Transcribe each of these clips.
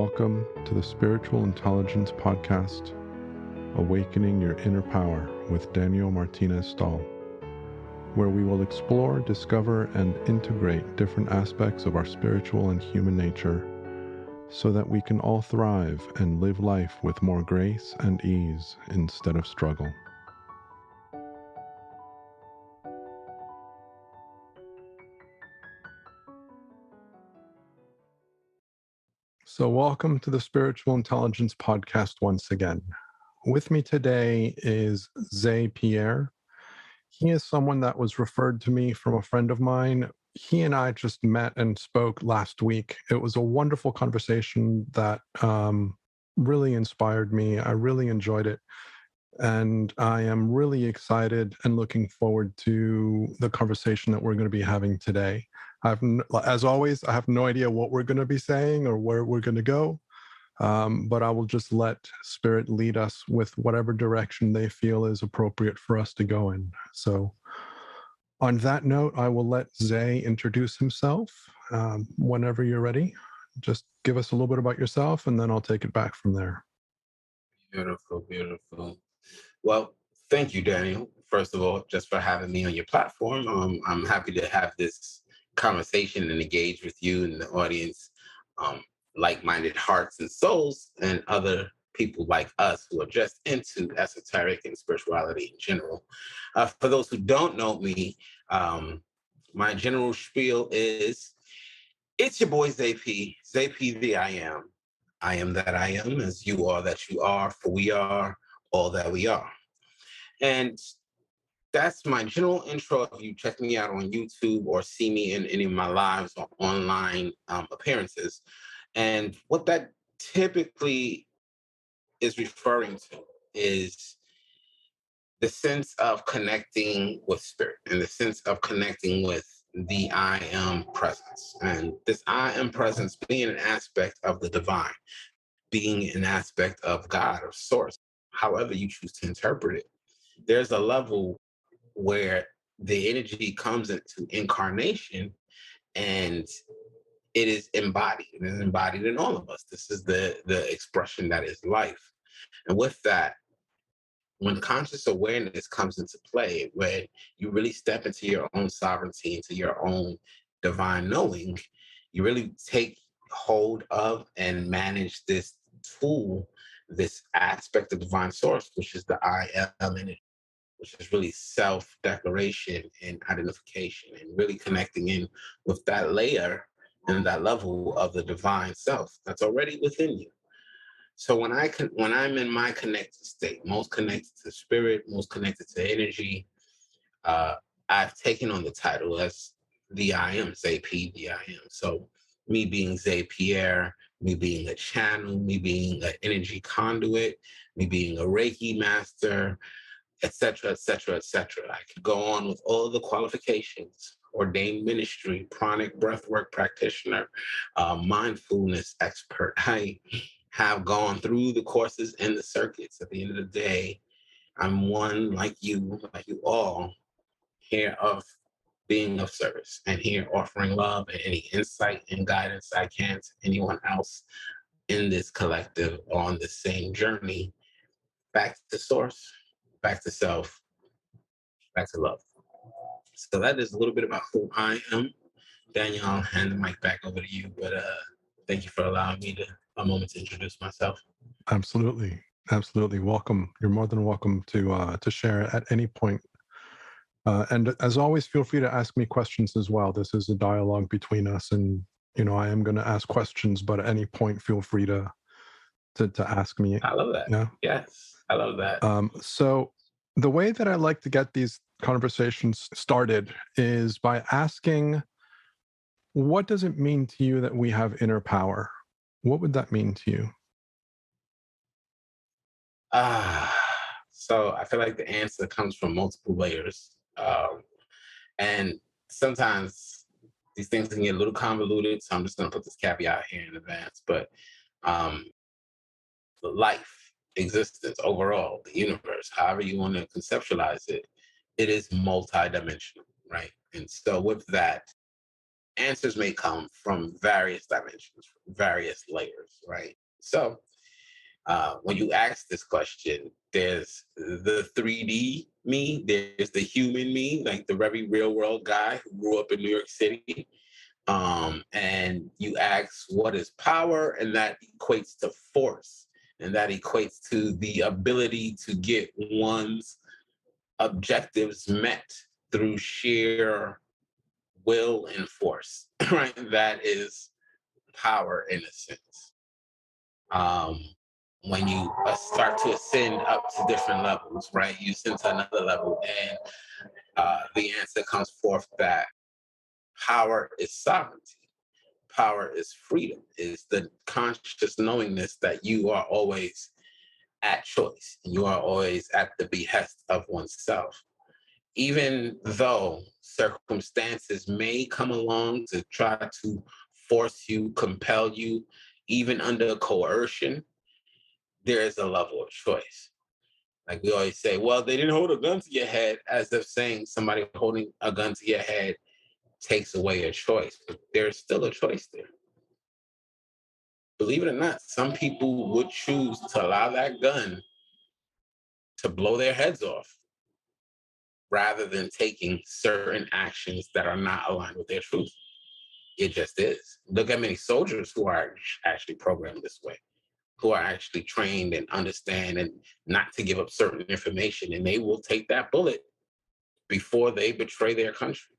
Welcome to the Spiritual Intelligence Podcast, Awakening Your Inner Power with Daniel Martinez Stahl, where we will explore, discover, and integrate different aspects of our spiritual and human nature so that we can all thrive and live life with more grace and ease instead of struggle. So welcome to the Spiritual Intelligence Podcast once again. With me today is Zay Pierre. He is someone that was referred to me from a friend of mine. He and I just met and spoke last week. It was a wonderful conversation that really inspired me. I really enjoyed it. And I am really excited and looking forward to the conversation that we're going to be having today. As always, I have no idea what we're going to be saying or where we're going to go, but I will just let Spirit lead us with whatever direction they feel is appropriate for us to go in. So on that note, I will let Zay introduce himself whenever you're ready. Just give us a little bit about yourself, and then I'll take it back from there. Beautiful, beautiful. Well, thank you, Daniel, first of all, just for having me on your platform. I'm happy to have this conversation and engage with you and the audience, like-minded hearts and souls, and other people like us who are just into esoteric and spirituality in general. For those who don't know me, my general spiel is, it's your boy Zay P. Zay P, the I am. I am that I am, as you are that you are, for we are all that we are. And that's my general intro. If you check me out on YouTube or see me in any of my lives or online appearances. And what that typically is referring to is the sense of connecting with spirit and the sense of connecting with the I am presence. And this I am presence being an aspect of the divine, being an aspect of God or source, however you choose to interpret it. There's a level where the energy comes into incarnation and it is embodied. It is embodied in all of us. This is the expression that is life. And with that, when conscious awareness comes into play, when you really step into your own sovereignty, into your own divine knowing, you really take hold of and manage this tool, this aspect of divine source, which is the I am in it, which is really self-declaration and identification, and really connecting in with that layer and that level of the divine self that's already within you. So when I'm in my connected state, most connected to spirit, most connected to energy, I've taken on the title as the I am, Zay P, the I am. So me being Zay Pierre, me being a channel, me being an energy conduit, me being a Reiki master, etc., etc., etc. I could go on with all the qualifications: ordained ministry, pranic breathwork practitioner, mindfulness expert. I have gone through the courses and the circuits. At the end of the day, I'm one like you all, here of being of service and here offering love and any insight and guidance I can to anyone else in this collective on the same journey back to source, back to self, back to love. So that is a little bit about who I am. Daniel, I'll hand the mic back over to you, but thank you for allowing me a moment to introduce myself. Absolutely. Absolutely. Welcome. You're more than welcome to share at any point. And as always, feel free to ask me questions as well. This is a dialogue between us, and I am going to ask questions, but at any point, feel free to ask me. I love that. Yeah. Yes, I love that. So the way that I like to get these conversations started is by asking, what does it mean to you that we have inner power? What would that mean to you? So I feel like the answer comes from multiple layers. And sometimes these things can get a little convoluted, so I'm just going to put this caveat here in advance. But life, existence, overall, the universe, however you want to conceptualize it, it is multidimensional, right? And so with that, answers may come from various dimensions, various layers, right? So when you ask this question, there's the 3D me, there's the human me, like the very real world guy who grew up in New York City. And you ask what is power, and that equates to force, and that equates to the ability to get one's objectives met through sheer will and force, right? That is power in a sense. Um, when you start to ascend up to different levels, right? You ascend to another level, and the answer comes forth that power is sovereignty. Power is freedom, is the conscious knowingness that you are always at choice. You are always at the behest of oneself. Even though circumstances may come along to try to force you, compel you, even under coercion, there is a level of choice. Like we always say, well, they didn't hold a gun to your head, as if saying somebody holding a gun to your head takes away a choice. But there's still a choice there. Believe it or not, some people would choose to allow that gun to blow their heads off rather than taking certain actions that are not aligned with their truth. It just is. Look at many soldiers who are actually programmed this way, who are actually trained and understand and not to give up certain information, and they will take that bullet before they betray their country.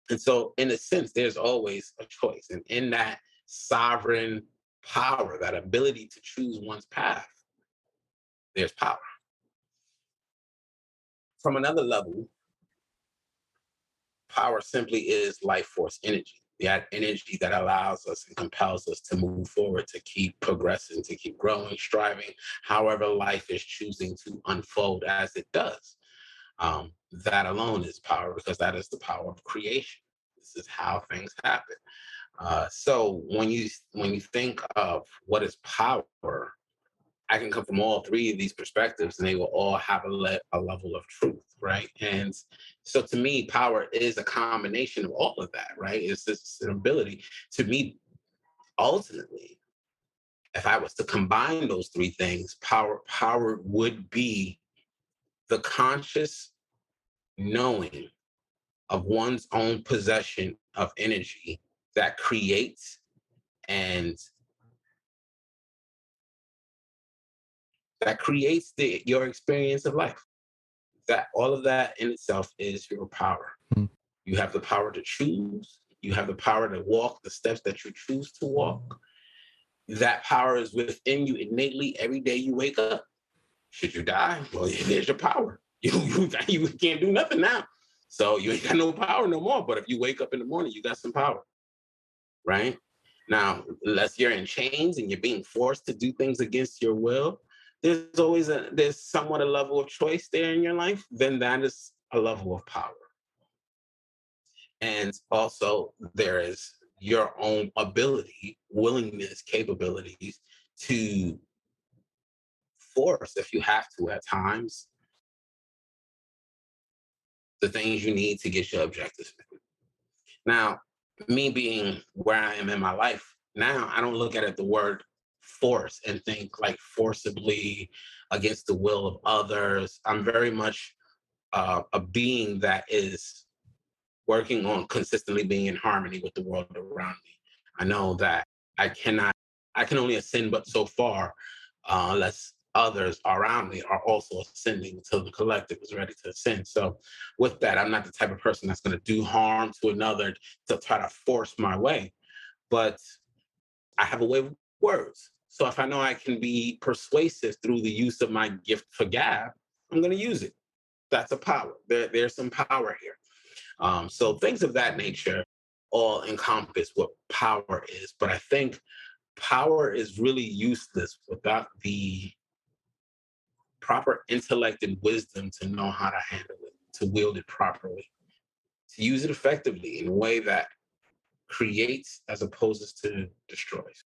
And so, in a sense, there's always a choice. And in that sovereign power, that ability to choose one's path, there's power. From another level, power simply is life force energy. That energy that allows us and compels us to move forward, to keep progressing, to keep growing, striving, however life is choosing to unfold as it does. That alone is power, because that is the power of creation. This is how things happen. So when you think of what is power, I can come from all three of these perspectives, and they will all have a level of truth, right? And so to me, power is a combination of all of that, right? It's this an ability. To me, ultimately, if I was to combine those three things, power would be the conscious knowing of one's own possession of energy that creates and your experience of life. That all of that in itself is your power. Mm. You have the power to choose. You have the power to walk the steps that you choose to walk. That power is within you innately every day you wake up. Should you die? Well, there's your power. You can't do nothing now. So you ain't got no power no more. But if you wake up in the morning, you got some power, right? Now, unless you're in chains and you're being forced to do things against your will, there's somewhat a level of choice there in your life. Then that is a level of power. And also there is your own ability, willingness, capabilities to force, if you have to at times, the things you need to get your objectives. Now, me being where I am in my life now, I don't look at it the word force and think like forcibly against the will of others. I'm very much a being that is working on consistently being in harmony with the world around me. I know that I can only ascend but so far unless others around me are also ascending until the collective is ready to ascend. So with that, I'm not the type of person that's going to do harm to another to try to force my way. But I have a way of words. So if I know I can be persuasive through the use of my gift for gab, I'm going to use it. That's a power. There's some power here. So things of that nature all encompass what power is. But I think power is really useless without the proper intellect and wisdom to know how to handle it, to wield it properly, to use it effectively in a way that creates as opposed to destroys.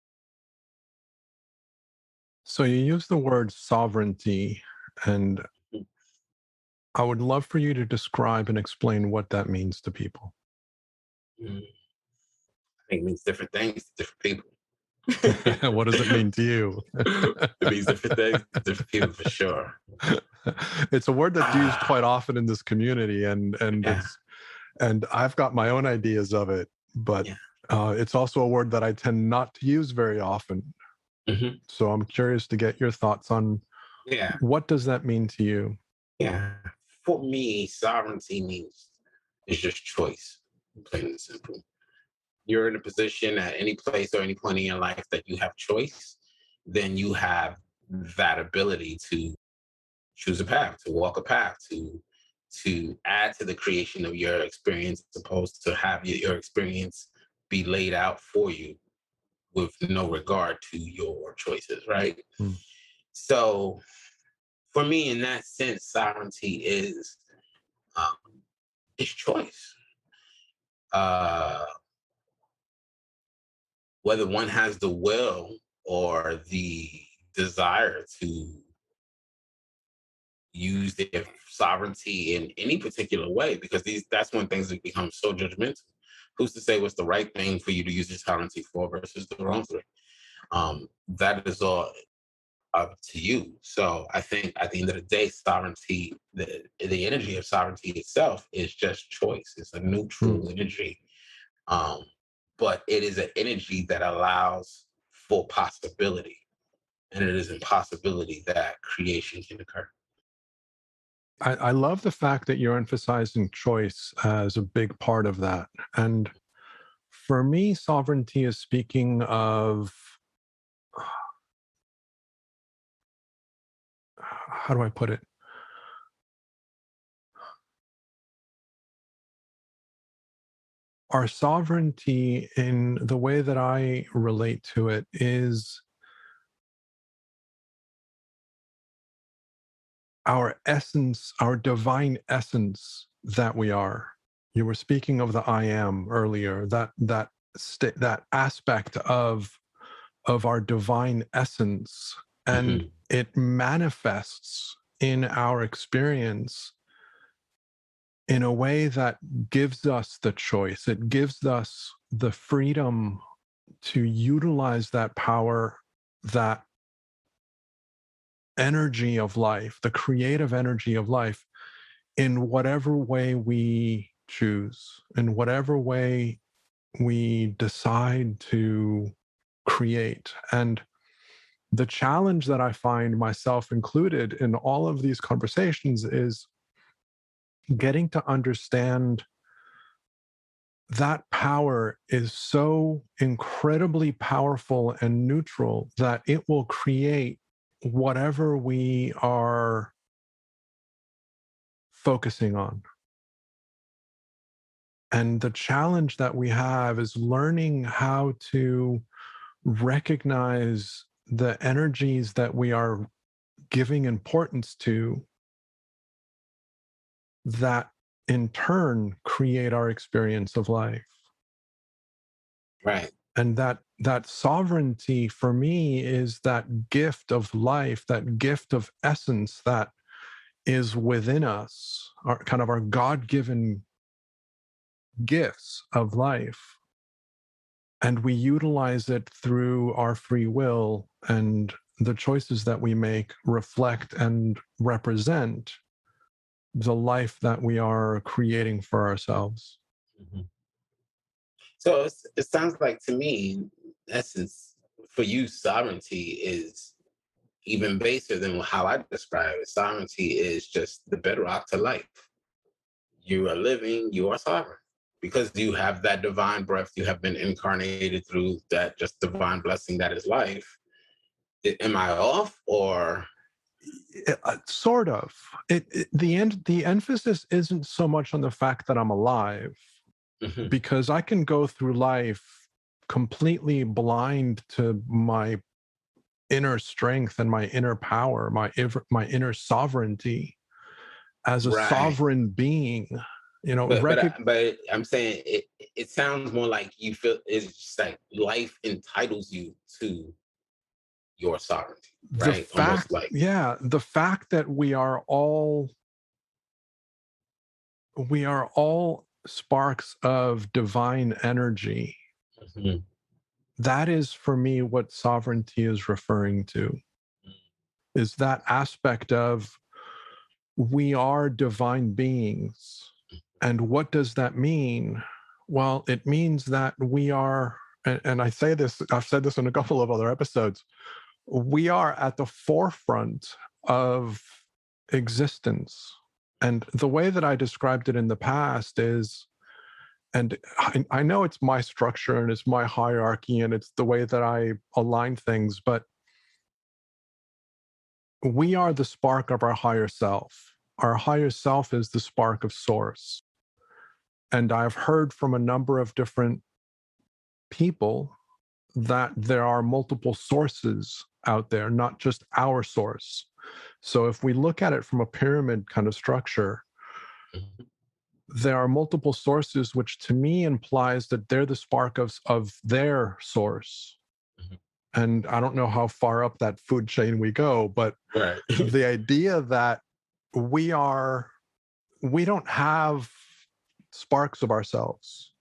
So you use the word sovereignty, and I would love for you to describe and explain what that means to people. Mm, I think it means different things to different people. What does it mean to you? It means different things to different people for sure. It's a word that's used Ah, quite often in this community, yeah, and I've got my own ideas of it, but yeah. it's also a word that I tend not to use very often. Hmm. So I'm curious to get your thoughts on Yeah, what does that mean to you? yeah. For me, sovereignty means it's just choice, plain and simple. You're in a position at any place or any point in your life that you have choice, then you have that ability to choose a path, to walk a path, to add to the creation of your experience, as opposed to have your experience be laid out for you with no regard to your choices, right? Hmm. So for me, in that sense, sovereignty um, is choice. Uh, whether one has the will or the desire to use their sovereignty in any particular way, because that's when things have become so judgmental. Who's to say what's the right thing for you to use your sovereignty for versus the wrong thing? That is all up to you. So I think at the end of the day, sovereignty, the energy of sovereignty itself is just choice. It's a Hmm. neutral energy. Um, but it is an energy that allows for possibility. And it is in possibility that creation can occur. I love the fact that you're emphasizing choice as a big part of that. And for me, sovereignty is speaking of, how do I put it? Our sovereignty, in the way that I relate to it, is our essence, our divine essence that we are. You were speaking of the I am earlier, that aspect of our divine essence, and Mhm. it manifests in our experience in a way that gives us the choice. It gives us the freedom to utilize that power, that energy of life, the creative energy of life, in whatever way we choose, in whatever way we decide to create. And the challenge that I find, myself included, in all of these conversations is getting to understand that power is so incredibly powerful and neutral that it will create whatever we are focusing on. And the challenge that we have is learning how to recognize the energies that we are giving importance to, that in turn create our experience of life. Right. And that sovereignty for me is that gift of life, that gift of essence that is within us, our kind of our God-given gifts of life. And we utilize it through our free will, and the choices that we make reflect and represent the life that we are creating for ourselves. Mhm. So it sounds like to me, in essence, for you, sovereignty is even baser than how I describe it. Sovereignty is just the bedrock to life. You are living, you are sovereign. Because you have that divine breath, you have been incarnated through that just divine blessing that is life. Am I off or? Sort of. The emphasis isn't so much on the fact that I'm alive, Mhm. because I can go through life completely blind to my inner strength and my inner power, my inner sovereignty as a Right. sovereign being. You know, But I'm saying it sounds more like you feel it's just like life entitles you to your sovereignty, right? Almost like. the fact that we are all sparks of divine energy. Mhm. That is, for me, what sovereignty is referring to, is that aspect of we are divine beings. And what does that mean? Well, it means that we are, and I say this, I've said this in a couple of other episodes, we are at the forefront of existence. And the way that I described it in the past is, and I know it's my structure and it's my hierarchy and it's the way that I align things, but we are the spark of our higher self. Our higher self is the spark of source. And I've heard from a number of different people that there are multiple sources out there, not just our source. So if we look at it from a pyramid kind of structure, Mhm. there are multiple sources, which to me implies that they're the spark of their source. Mhm. And I don't know how far up that food chain we go, but Right. the idea that we don't have sparks of ourselves.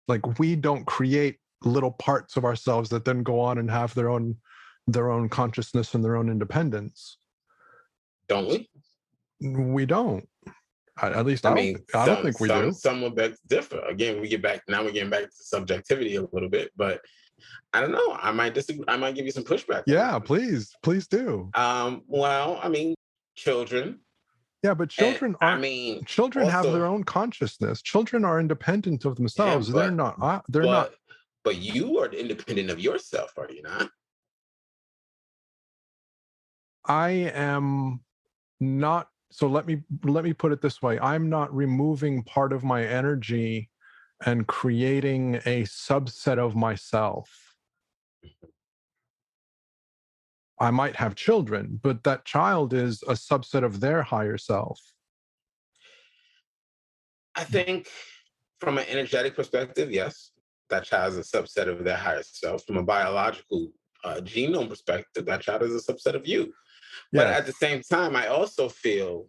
Like we don't create little parts of ourselves that then go on and have their own consciousness and their own independence. Don't we? We don't. At least I mean, I don't think we do. some will beg to differ. Again, we're getting back to subjectivity a little bit, but I don't know. I might disagree. I might give you some pushback on Yeah, that. please do. Well, I mean, children, Yeah, but and I mean, children have also, their own consciousness. Children are independent of yeah, themselves. They're not. but but you are independent of yourself, are you not? I am not. So let me put it this way. I'm not removing part of my energy and creating a subset of myself. I might have children, but that child is a subset of their higher self. I think from an energetic perspective, yes, that child is a subset of their higher self. From a biological genome perspective, that child is a subset of you. But Yes. at the same time, I also feel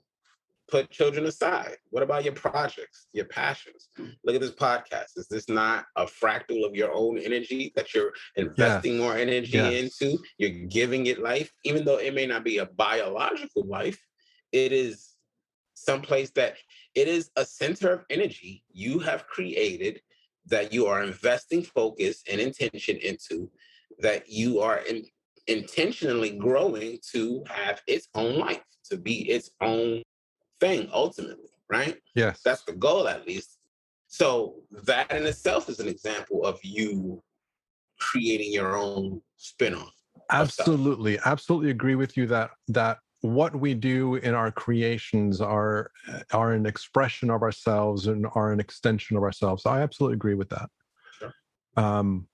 put children aside. What about your projects, your passions? Look at this podcast. Is this not a fractal of your own energy that you're Yes. investing more energy Yes. into? You're giving it life, even though it may not be a biological life. It is someplace that it is a center of energy you have created that you are investing focus and intention into, that you are intentionally growing to have its own life, to be its own thing ultimately, right? That's Yes. the goal, at least. So that in itself is an example of you creating your own spinoff of self. Absolutely. Absolutely agree with you that what we do in our creations are an expression of ourselves and are an extension of ourselves. I absolutely agree with that. Sure. Um,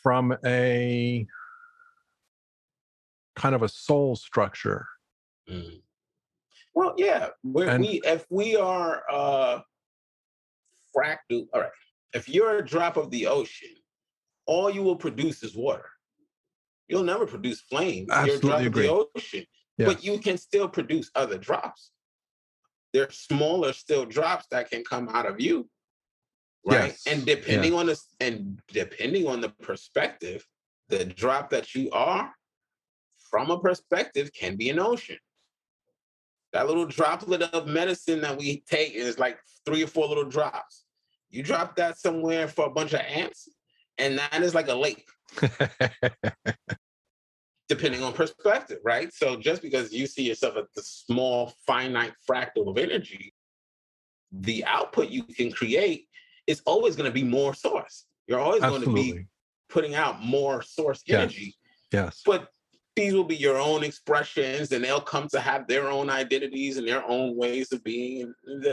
from a kind of a soul structure. Mm. Well, yeah, And if we are fractal, all right. If you're a drop of the ocean, all you will produce is water. You'll never produce flames. You're a absolutely drop of the agree. ocean, but you Yes. can still produce other drops. There's smaller still drops that can come out of you, right? And Yes. Yes. depending on the perspective, the drop that you are from a perspective can be an ocean. That little droplet of medicine that we take is like 3 or 4 little drops. You drop that somewhere for a bunch of ants, and that is like a lake, depending on perspective, right? So just because you see yourself as the small, finite fractal of energy, the output you can create is always going to be more source. You're always going to be Absolutely. putting out more source Yes. energy, Yes. but these will be your own expressions, and they'll come to have their own identities and their own ways of being. And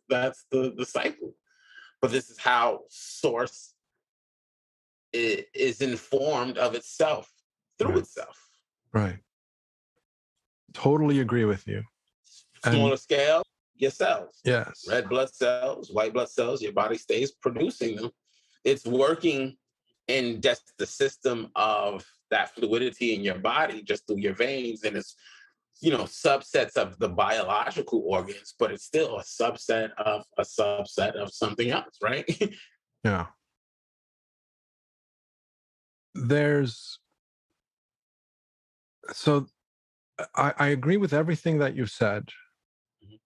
that's the cycle. But this is how source is informed of itself through Right. itself. Right. Totally agree with you. And Smaller scale, your cells, yes. red blood cells, white blood cells, your body stays producing them. It's working in just the system of that fluidity in your body, just through your veins, and it's subsets of the biological organs, but it's still a subset of something else, right? Yeah. There's so I agree with everything that you said. Mhm.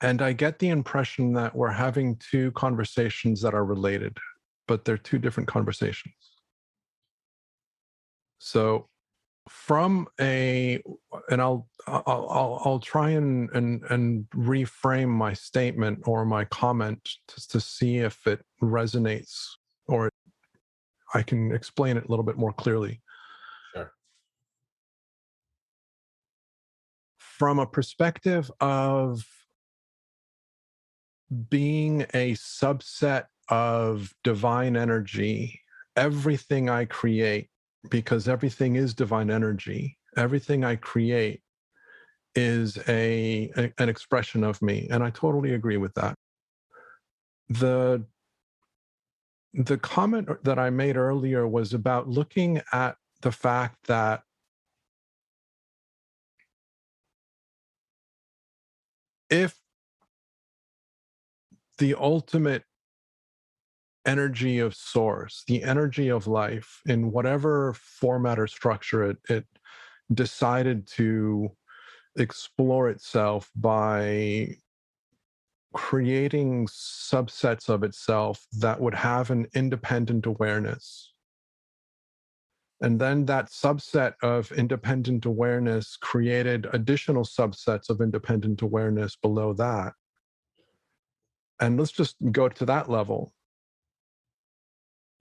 And I get the impression that we're having two conversations that are related, but they're two different conversations. So and I'll try and reframe my statement or my comment to see if it resonates or I can explain it a little bit more clearly. Sure. From a perspective of being a subset of divine energy, everything I create, because everything is divine energy, everything I create is an expression of me. And I totally agree with that. The comment that I made earlier was about looking at the fact that if the ultimate energy of source, the energy of life, in whatever format or structure it decided to explore itself by creating subsets of itself that would have an independent awareness. And then that subset of independent awareness created additional subsets of independent awareness below that. And let's just go to that level.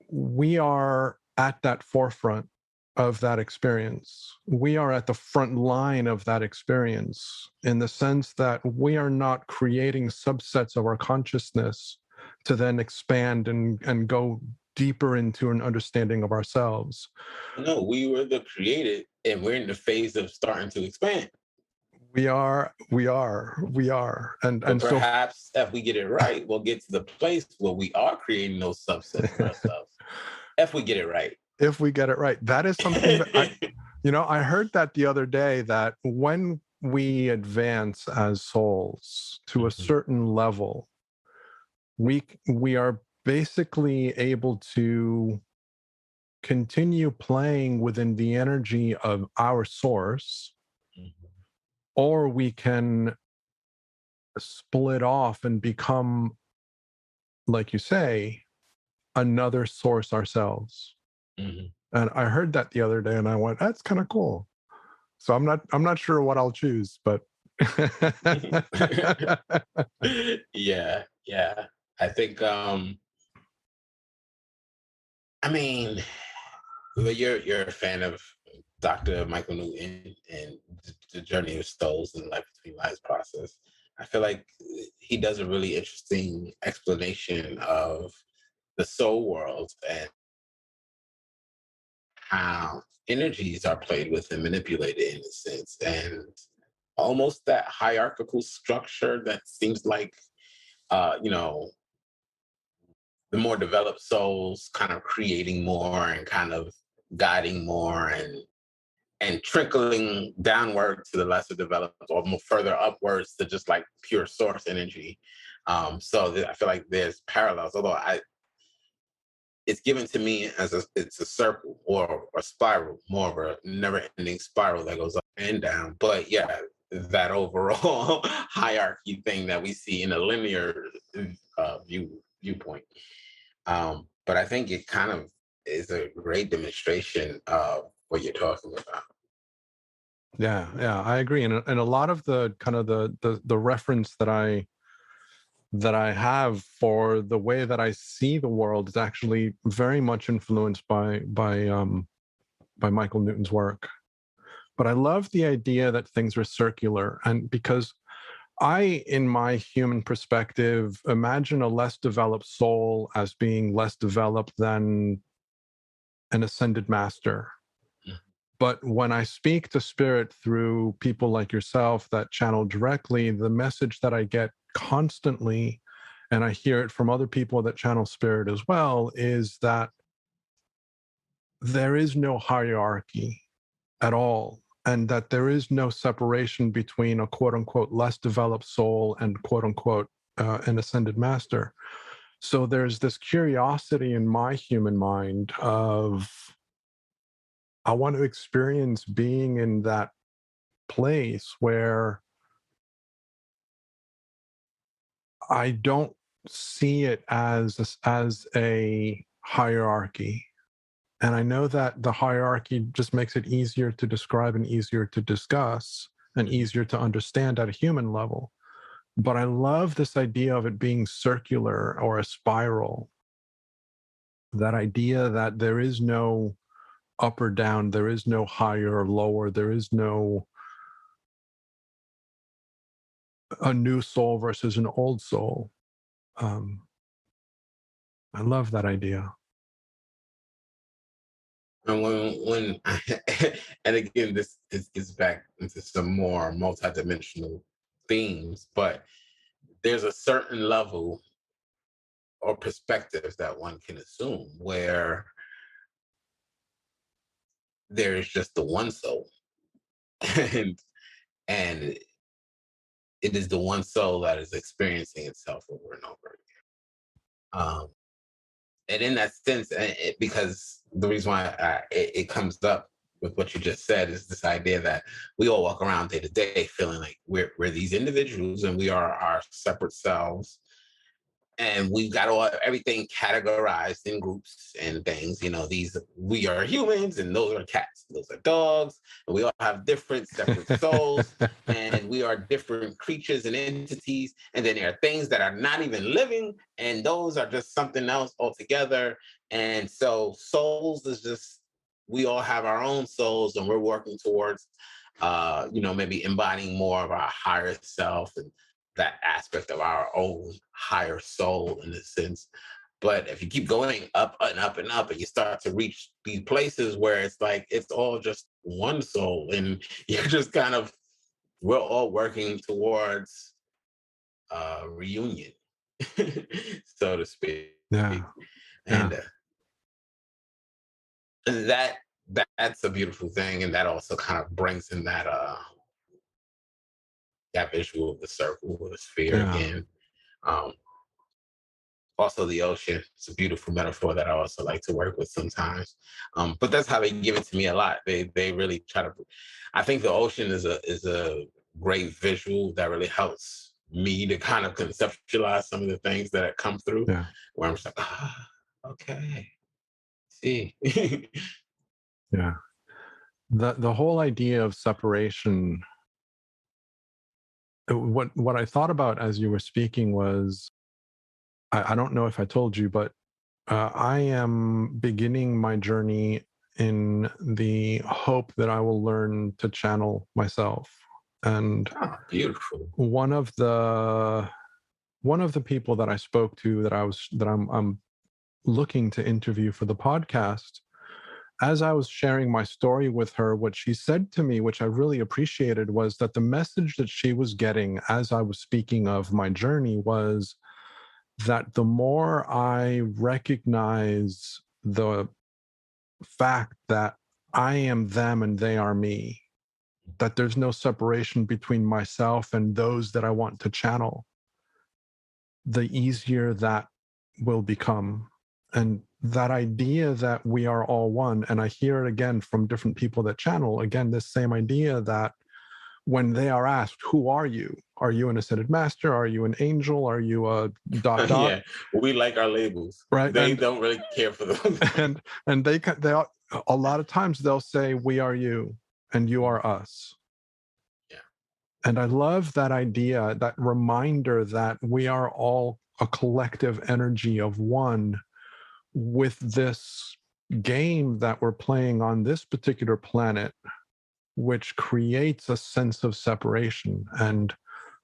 We are at that forefront of that experience. We are at the front line of that experience in the sense that we are not creating subsets of our consciousness to then expand and go deeper into an understanding of ourselves. No, we were the created, and we're in the phase of starting to expand. We are. But And so perhaps if we get it right, we'll get to the place where we are creating those subsets of ourselves. If we get it right. if we get it right, that is something that I heard that the other day, that when we advance as souls to a Mhm. certain level, we are basically able to continue playing within the energy of our source, Mhm. or we can split off and become, like you say, another source ourselves. Mhm. And I heard that the other day and I went, that's kind of cool. So I'm not sure what I'll choose, but Yeah, yeah. I think I mean, well, you're a fan of Dr. Michael Newton and the journey of souls and life between lives process. I feel like he does a really interesting explanation of the soul world and how energies are played with and manipulated in a sense, and almost that hierarchical structure that seems like uh, you know the more developed souls kind of creating more and kind of guiding more and trickling downward to the lesser developed or more further upwards to just like pure source energy. I feel like there's parallels, although it's given to me as it's a circle or a spiral, more of a never-ending spiral that goes up and down. But yeah, that overall hierarchy thing that we see in a linear viewpoint. But I think it kind of is a great demonstration of what you're talking about. yeah, I agree. And a lot of the kind of the reference that I have for the way that I see the world is actually very much influenced by Michael Newton's work. But I love the idea that things are circular, and because in my human perspective, imagine a less developed soul as being less developed than an ascended master. Mm. But when I speak to spirit through people like yourself that channel directly, the message that I get constantly, and I hear it from other people that channel spirit as well, is that there is no hierarchy at all, and that there is no separation between a quote unquote less developed soul and quote unquote an ascended master. So there's this curiosity in my human mind of, I want to experience being in that place where I don't see it as a hierarchy. And I know that the hierarchy just makes it easier to describe and easier to discuss and easier to understand at a human level. But I love this idea of it being circular or a spiral. That idea that there is no up or down, there is no higher or lower, there is no a new soul versus an old soul. Um, I love that idea. And when and again, this gets back into some more multidimensional themes, but there's a certain level or perspective that one can assume where there is just the one soul, and and it is the one soul that is experiencing itself over and over again. And in that sense, because the reason why it comes up with what you just said is this idea that we all walk around day to day feeling like we're these individuals and we are our separate selves, and we've got everything categorized in groups and things. These, we are humans and those are cats, those are dogs, and we all have different separate souls, and we are different creatures and entities. And then there are things that are not even living, and those are just something else altogether. And so souls is just, we all have our own souls, and we're working towards maybe embodying more of our higher self and that aspect of our own higher soul in a sense. But if you keep going up and up and up, and you start to reach these places where it's like it's all just one soul, and you're just kind of, we're all working towards reunion, so to speak. Yeah, And yeah, that that's a beautiful thing, and that also kind of brings in that visual of the circle or the sphere yeah, again. Um, Also, the ocean. It's a beautiful metaphor that I also like to work with sometimes. But that's how they give it to me a lot. They really try to. I think the ocean is a great visual that really helps me to kind of conceptualize some of the things that come through, yeah, where I'm just like, okay, see. yeah. The whole idea of separation. What I thought about as you were speaking was, I don't know if I told you, but I am beginning my journey in the hope that I will learn to channel myself. And Beautiful. one of the people that I spoke to, that I'm looking to interview for the podcast, as I was sharing my story with her, what she said to me, which I really appreciated, was that the message that she was getting as I was speaking of my journey was that the more I recognize the fact that I am them and they are me, that there's no separation between myself and those that I want to channel, the easier that will become. And that idea that we are all one, and I hear it again from different people that channel, again, this same idea that when they are asked, who are you? Are you an ascended master? Are you an angel? Are you a dot dot? Yeah, we like our labels. Right. They don't really care for those. And they a lot of times they'll say, we are you and you are us. Yeah. And I love that idea, that reminder that we are all a collective energy of one, with this game that we're playing on this particular planet, which creates a sense of separation. And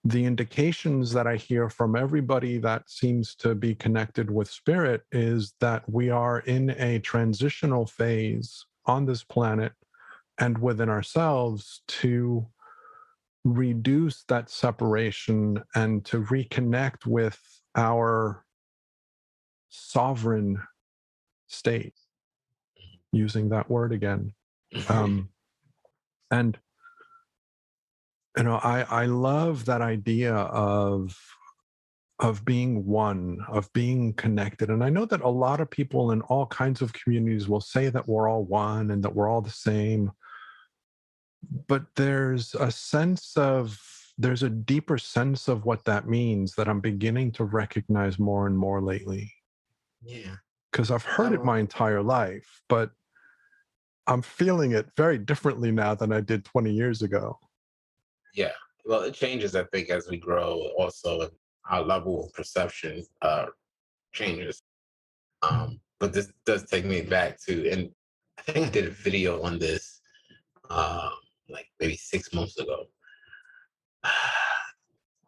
the indications that I hear from everybody that seems to be connected with spirit is that we are in a transitional phase on this planet and within ourselves to reduce that separation and to reconnect with our sovereign state. using that word again. And I love that idea of being one, of being connected. And I know that a lot of people in all kinds of communities will say that we're all one and that we're all the same. But there's a deeper sense of what that means that I'm beginning to recognize more and more lately. Yeah. Because I've heard it my entire life, but I'm feeling it very differently now than I did 20 years ago. Yeah. Well, it changes, I think, as we grow. Also, our level of perception changes. But this does take me back to, and I think I did a video on this like maybe 6 months ago.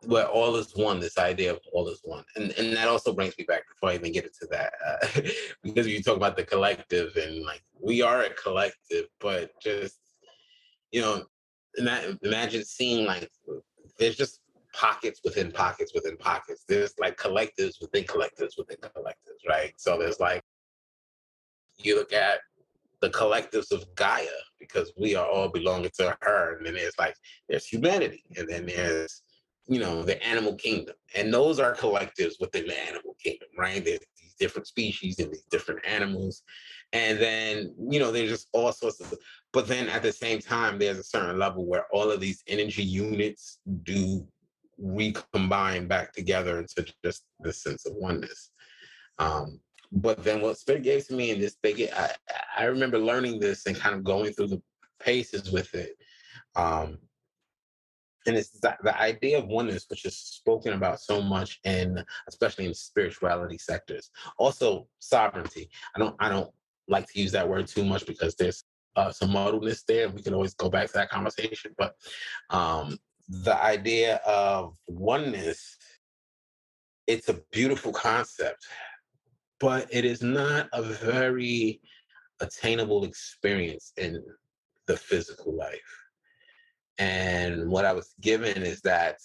Where all is one, this idea of all is one. And that also brings me back before I even get into that. Because you talk about the collective, and like we are a collective, but just, you know, imagine seeing like there's just pockets within pockets within pockets. There's like collectives within collectives within collectives, right? So there's like, you look at the collectives of Gaia, because we are all belonging to her. And then there's humanity. And then there's, the animal kingdom. And those are collectives within the animal kingdom, right? There's these different species and these different animals. And then, there's just all sorts of, but then at the same time, there's a certain level where all of these energy units do recombine back together into just the sense of oneness. But then what Spirit gave to me in this, I remember learning this and kind of going through the paces with it. And it's the idea of oneness, which is spoken about so much, and especially in spirituality sectors. Also, sovereignty. I don't like to use that word too much because there's some muddleness there, and we can always go back to that conversation. But the idea of oneness, it's a beautiful concept, but it is not a very attainable experience in the physical life. And what I was given is that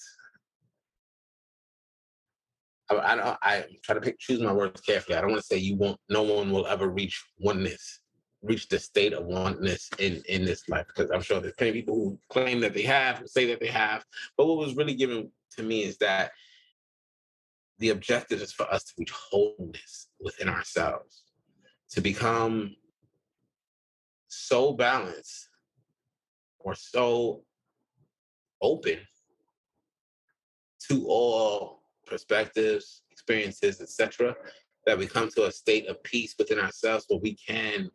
I try to choose my words carefully. I don't want to say no one will ever reach oneness, reach the state of oneness in this life, because I'm sure there's plenty of people who claim that they have, who say that they have. But what was really given to me is that the objective is for us to reach wholeness within ourselves, to become so balanced or so open to all perspectives, experiences, etc., that we come to a state of peace within ourselves where we can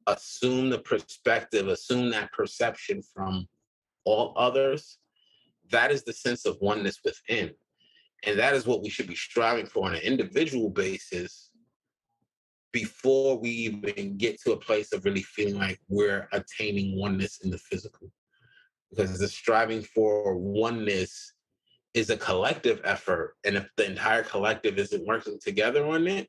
assume the perspective, assume that perception from all others. That is the sense of oneness within. And that is what we should be striving for on an individual basis before we even get to a place of really feeling like we're attaining oneness in the physical. Because the striving for oneness is a collective effort. And if the entire collective isn't working together on it,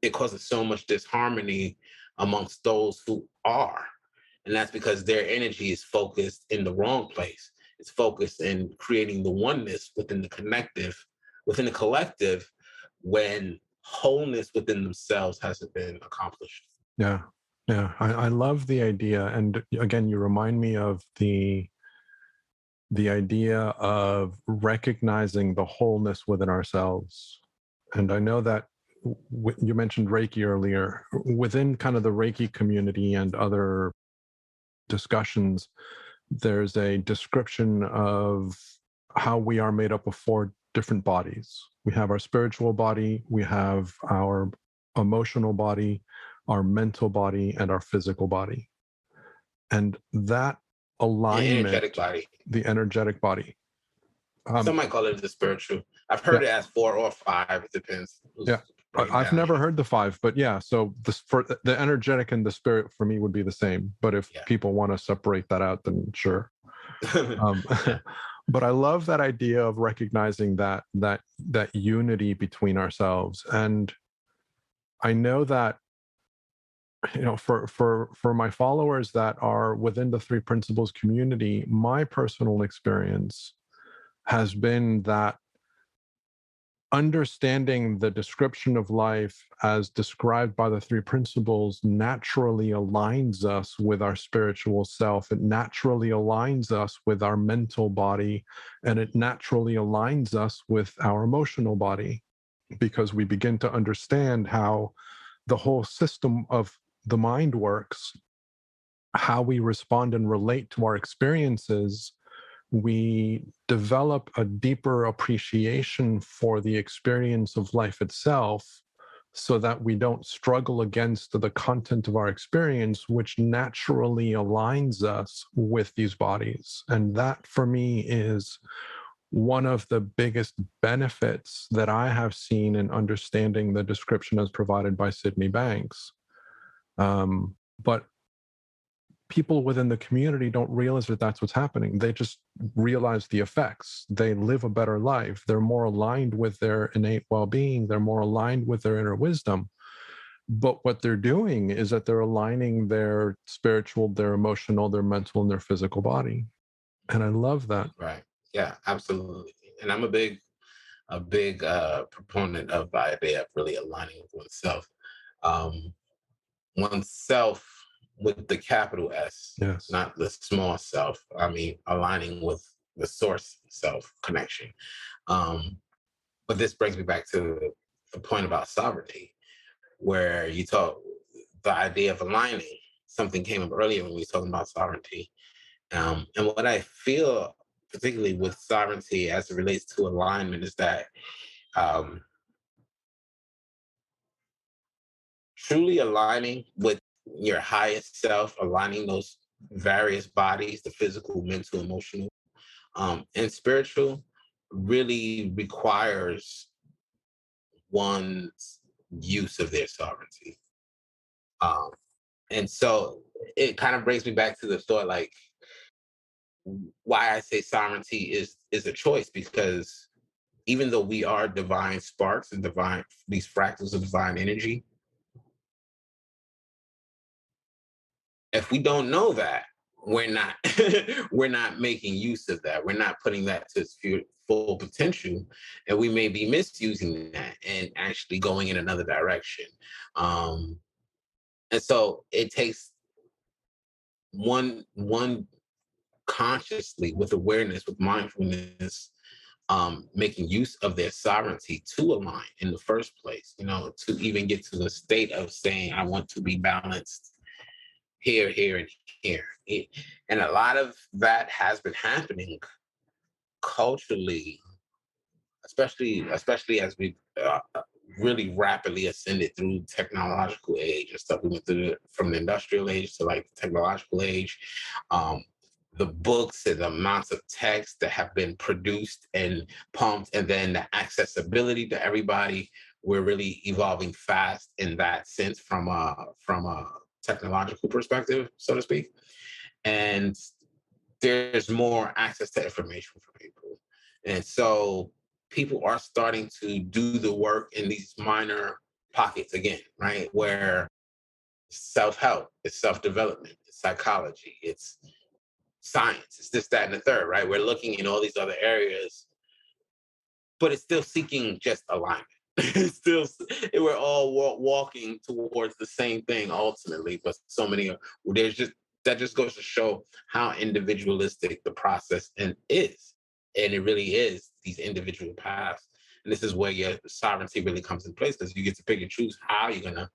it causes so much disharmony amongst those who are. And that's because their energy is focused in the wrong place. It's focused in creating the oneness within the collective, when wholeness within themselves hasn't been accomplished. Yeah. Yeah. I love the idea. And again, you remind me of the idea of recognizing the wholeness within ourselves. And I know that you mentioned Reiki earlier. Within kind of the Reiki community and other discussions, there's a description of how we are made up of 4 different bodies. We have our spiritual body, we have our emotional body, our mental body, and our physical body. And that alignment, the energetic body. Some might call it the spiritual. I've heard it as 4 or 5. It depends. Yeah. I've never heard the 5, but yeah. So for the energetic and the spirit for me would be the same. But if people want to separate that out, then sure. But I love that idea of recognizing that unity between ourselves. And I know that, for my followers that are within the 3 principles community, my personal experience has been that understanding the description of life as described by the three principles naturally aligns us with our spiritual self. It naturally aligns us with our mental body, and it naturally aligns us with our emotional body, because we begin to understand how the whole system of the mind works, how we respond and relate to our experiences. We develop a deeper appreciation for the experience of life itself, so that we don't struggle against the content of our experience, which naturally aligns us with these bodies. And that, for me, is one of the biggest benefits that I have seen in understanding the description as provided by Sydney Banks. But people within the community don't realize that that's what's happening. They just realize the effects. They live a better life. They're more aligned with their innate well-being. They're more aligned with their inner wisdom. But what they're doing is that they're aligning their spiritual, their emotional, their mental, and their physical body. And I love that. Right. Yeah, absolutely. And I'm a big proponent of the idea of really aligning with oneself. Um, Oneself with the capital S, Yes. not the small self. I mean, aligning with the source self connection. Um, but this brings me back to the point about sovereignty, where you talk the idea of aligning. Something came up earlier when we were talking about sovereignty. And what I feel, particularly with sovereignty as it relates to alignment, is that um, truly aligning with your highest self, aligning those various bodies, the physical, mental, emotional, and spiritual, really requires one's use of their sovereignty. Um, and so it kind of brings me back to the thought, like, why I say sovereignty is a choice, because even though we are divine sparks and divine, these fractals of divine energy, if we don't know that, we're not we're not making use of that. We're not putting that to its full potential, and we may be misusing that and actually going in another direction. Um, and so it takes one consciously, with awareness, with mindfulness, making use of their sovereignty to align in the first place, to even get to the state of saying, I want to be balanced here, here, and here. And a lot of that has been happening culturally, especially as we really rapidly ascended through technological age and stuff. We went through from the industrial age to like the technological age. Um, the books and the amounts of text that have been produced and pumped, and then the accessibility to everybody. We're really evolving fast in that sense from a technological perspective, so to speak. And there's more access to information for people. And so people are starting to do the work in these minor pockets again, right? Where self-help, it's self-development, it's psychology, it's science, it's this, that, and the third, right? We're looking in all these other areas, but it's still seeking just alignment. It's still, we're all walking towards the same thing ultimately, but so many, there's just, that just goes to show how individualistic the process and is. And it really is these individual paths. And this is where your sovereignty really comes in place, because you get to pick and choose how you're going to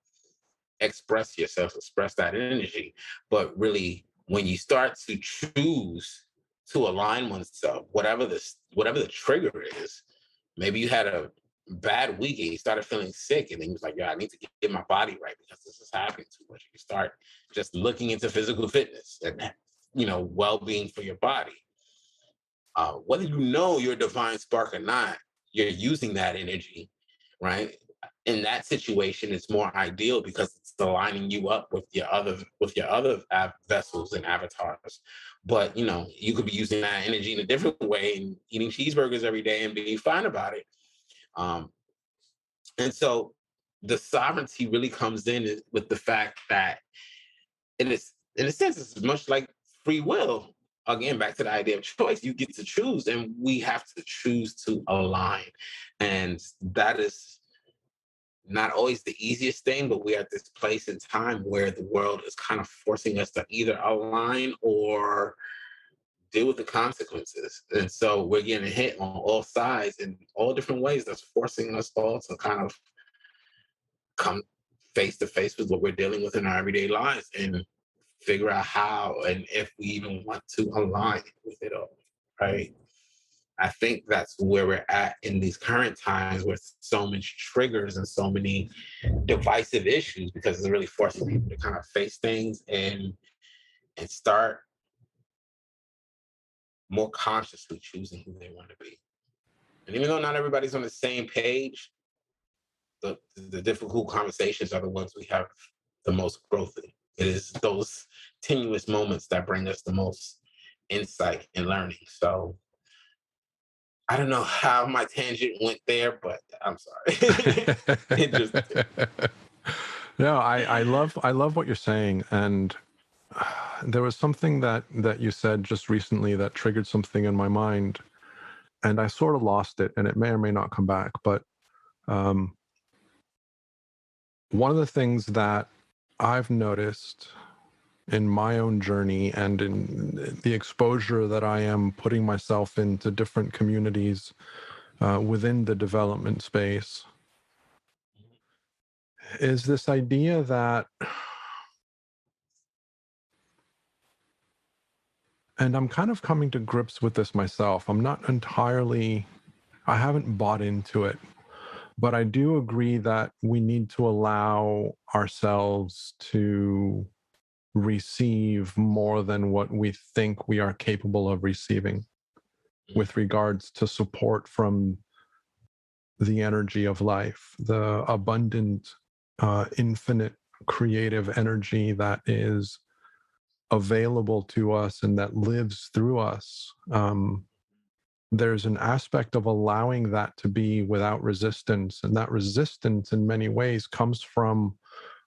express yourself, express that energy. But really, when you start to choose to align oneself, whatever the trigger is, maybe you had a bad week and you started feeling sick, and then you're like, yeah, I need to get my body right because this is happening too much. You start just looking into physical fitness and well-being for your body. Whether you know you're a divine spark or not, you're using that energy, right? In that situation, it's more ideal because it's aligning you up with your other vessels and avatars. But you could be using that energy in a different way and eating cheeseburgers every day and being fine about it. Um, and so the sovereignty really comes in with the fact that it is, in a sense, it's much like free will. again, back to the idea of choice, you get to choose, and we have to choose to align. And that is not always the easiest thing, but we're at this place in time where the world is kind of forcing us to either align or deal with the consequences. And so we're getting hit on all sides in all different ways that's forcing us all to kind of come face to face with what we're dealing with in our everyday lives and figure out how and if we even want to align with it all, right? I think that's where we're at in these current times with so much triggers and so many divisive issues, because it's really forcing people to kind of face things and start more consciously choosing who they want to be. And even though not everybody's on the same page, the difficult conversations are the ones we have the most growth in. It is those tenuous moments that bring us the most insight and learning. So I don't know how my tangent went there, but I'm sorry. Interesting. No, I love what you're saying, and there was something that you said just recently that triggered something in my mind, and I sort of lost it, and it may or may not come back. But one of the things that I've noticed in my own journey and in the exposure that I am putting myself into different communities within the development space is this idea that, and I'm kind of coming to grips with this myself. I haven't bought into it, but I do agree that we need to allow ourselves to receive more than what we think we are capable of receiving with regards to support from the energy of life, the abundant, infinite creative energy that is available to us and that lives through us. There's an aspect of allowing that to be without resistance. And that resistance, in many ways, comes from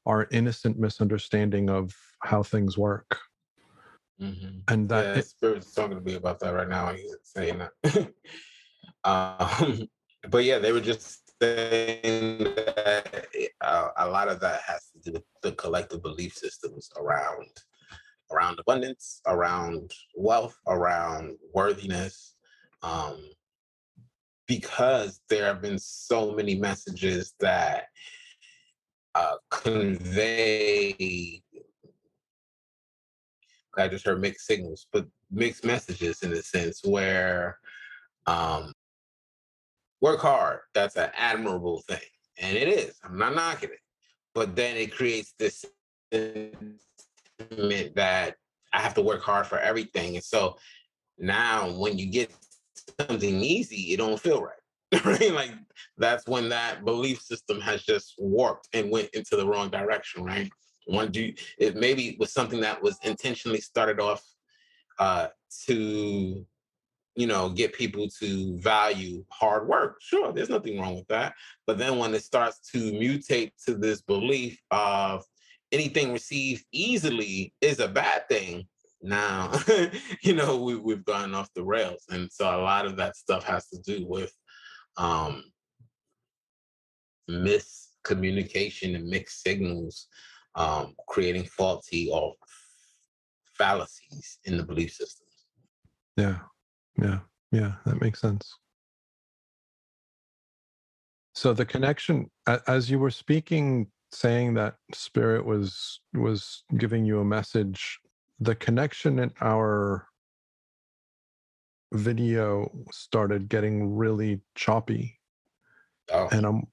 our innocent misunderstanding of how things work. Mm-hmm. And that, yeah, Spirit's talking to me about that right now. He's saying that. But yeah, they were just saying that a lot of that has to do with the collective belief systems around abundance, around wealth, around worthiness, because there have been so many messages that convey. I just heard mixed signals, but mixed messages in a sense where work hard. That's an admirable thing. And it is. I'm not knocking it. But then it creates this sentiment that I have to work hard for everything. And so now when you get something easy, it don't feel right. Right? Like that's when that belief system has just warped and went into the wrong direction, right? It maybe was something that was intentionally started off to get people to value hard work. Sure, there's nothing wrong with that. But then when it starts to mutate to this belief of anything received easily is a bad thing, now, we've gone off the rails. And so a lot of that stuff has to do with miscommunication and mixed signals, creating faulty or fallacies in the belief systems. Yeah, that makes sense. So the connection, as you were speaking, saying that Spirit was giving you a message, the connection in our video started getting really choppy. Oh. And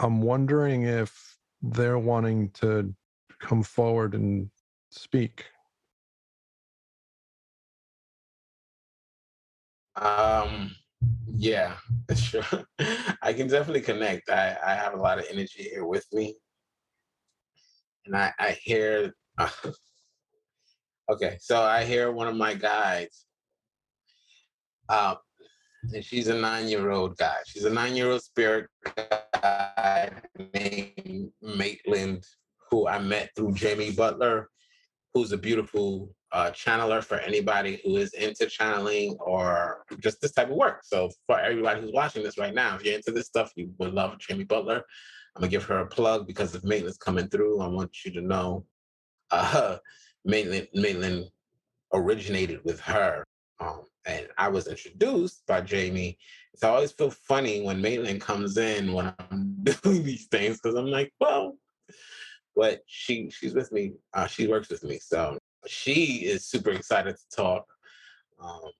I'm wondering if they're wanting to come forward and speak. Yeah, sure. I can definitely connect. I have a lot of energy here with me. And I hear, okay, so I hear one of my guides, and she's a 9-year-old guy. She's a 9-year-old spirit guide named Maitland, who I met through Jamie Butler, who's a beautiful channeler for anybody who is into channeling or just this type of work. So for everybody who's watching this right now, if you're into this stuff, you would love Jamie Butler. I'm gonna give her a plug because if Maitland's coming through, I want you to know Maitland originated with her. And I was introduced by Jamie. So I always feel funny when Maitland comes in when I'm doing these things because I'm like, well, but she's with me. She works with me. So she is super excited to talk. Um,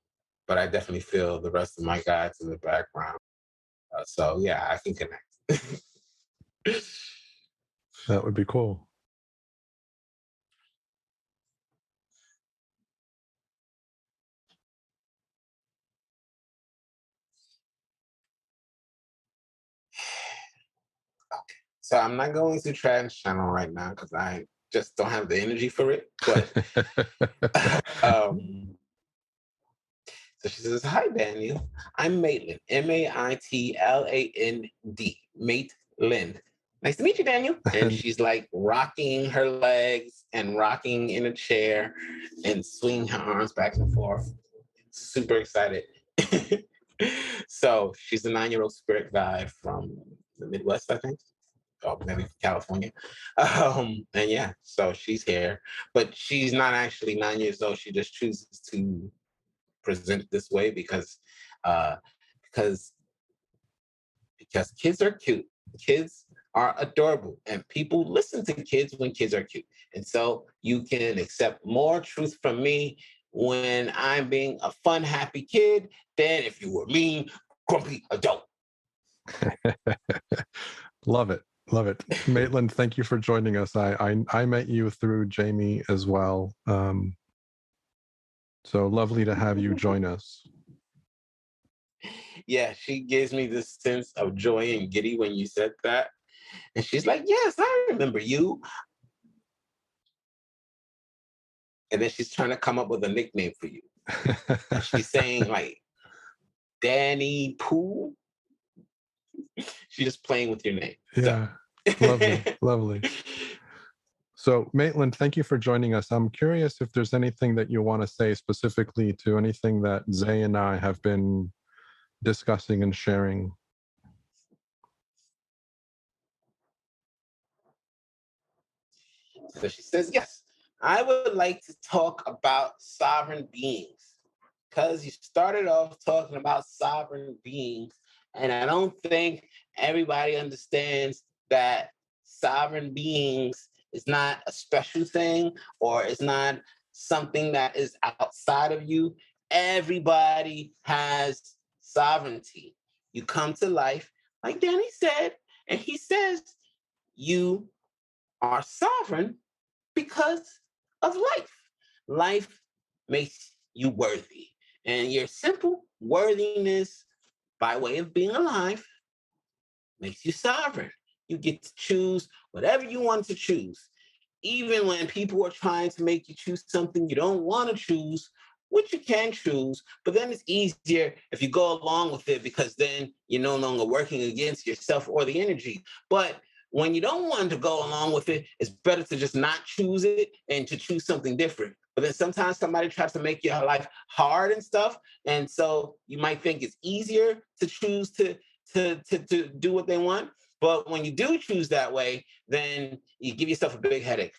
but I definitely feel the rest of my guides in the background. So yeah, I can connect. That would be cool. Okay. So I'm not going to trans channel right now because I just don't have the energy for it. But so she says, "Hi, Daniel. I'm Maitland, Maitland, Maitland. Nice to meet you, Daniel." And she's like rocking her legs and rocking in a chair and swinging her arms back and forth. Super excited. So she's a 9-year-old spirit guide from the Midwest, I think. Or maybe California. And yeah, so she's here. But she's not actually 9 years old. She just chooses to present this way because uh because because kids are cute, kids are adorable, and people listen to kids when kids are cute. And so you can accept more truth from me when I'm being a fun, happy kid than if you were mean, grumpy adult. Love it. Love it. Maitland, thank you for joining us. I met you through Jamie as well. So lovely to have you join us. Yeah, she gives me this sense of joy and giddy when you said that. And she's like, yes, I remember you. And then she's trying to come up with a nickname for you. And she's saying like Danny Pooh. She's just playing with your name. Yeah. So. Lovely. Lovely. So, Maitland, thank you for joining us. I'm curious if there's anything that you want to say specifically to anything that Zay and I have been discussing and sharing. So she says, yes, I would like to talk about sovereign beings because you started off talking about sovereign beings. And I don't think everybody understands that sovereign beings is not a special thing or it's not something that is outside of you. Everybody has sovereignty. You come to life, like Danny said, and he says, you are sovereign because of life. Life makes you worthy. And your simple worthiness by way of being alive makes you sovereign. You get to choose whatever you want to choose. Even when people are trying to make you choose something you don't want to choose, which you can choose, but then it's easier if you go along with it because then you're no longer working against yourself or the energy. But when you don't want to go along with it, it's better to just not choose it and to choose something different. But then sometimes somebody tries to make your life hard and stuff. And so you might think it's easier to choose to do what they want. But when you do choose that way, then you give yourself a big headache.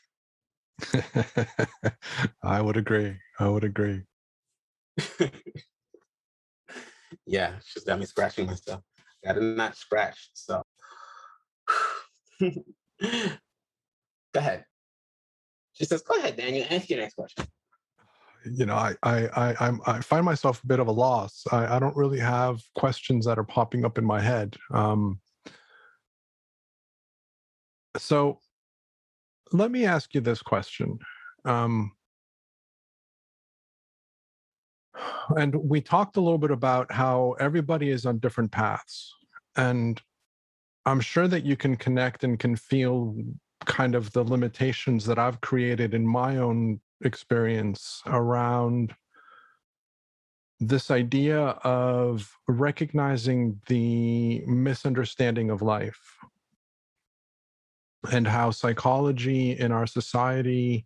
I would agree. I would agree. Yeah, she's got me scratching myself. Got to not scratch. So go ahead. She says, "Go ahead, Daniel. Ask your next question." You know, I find myself a bit of a loss. I don't really have questions that are popping up in my head. So let me ask you this question. And we talked a little bit about how everybody is on different paths. And I'm sure that you can connect and can feel kind of the limitations that I've created in my own experience around this idea of recognizing the misunderstanding of life and how psychology in our society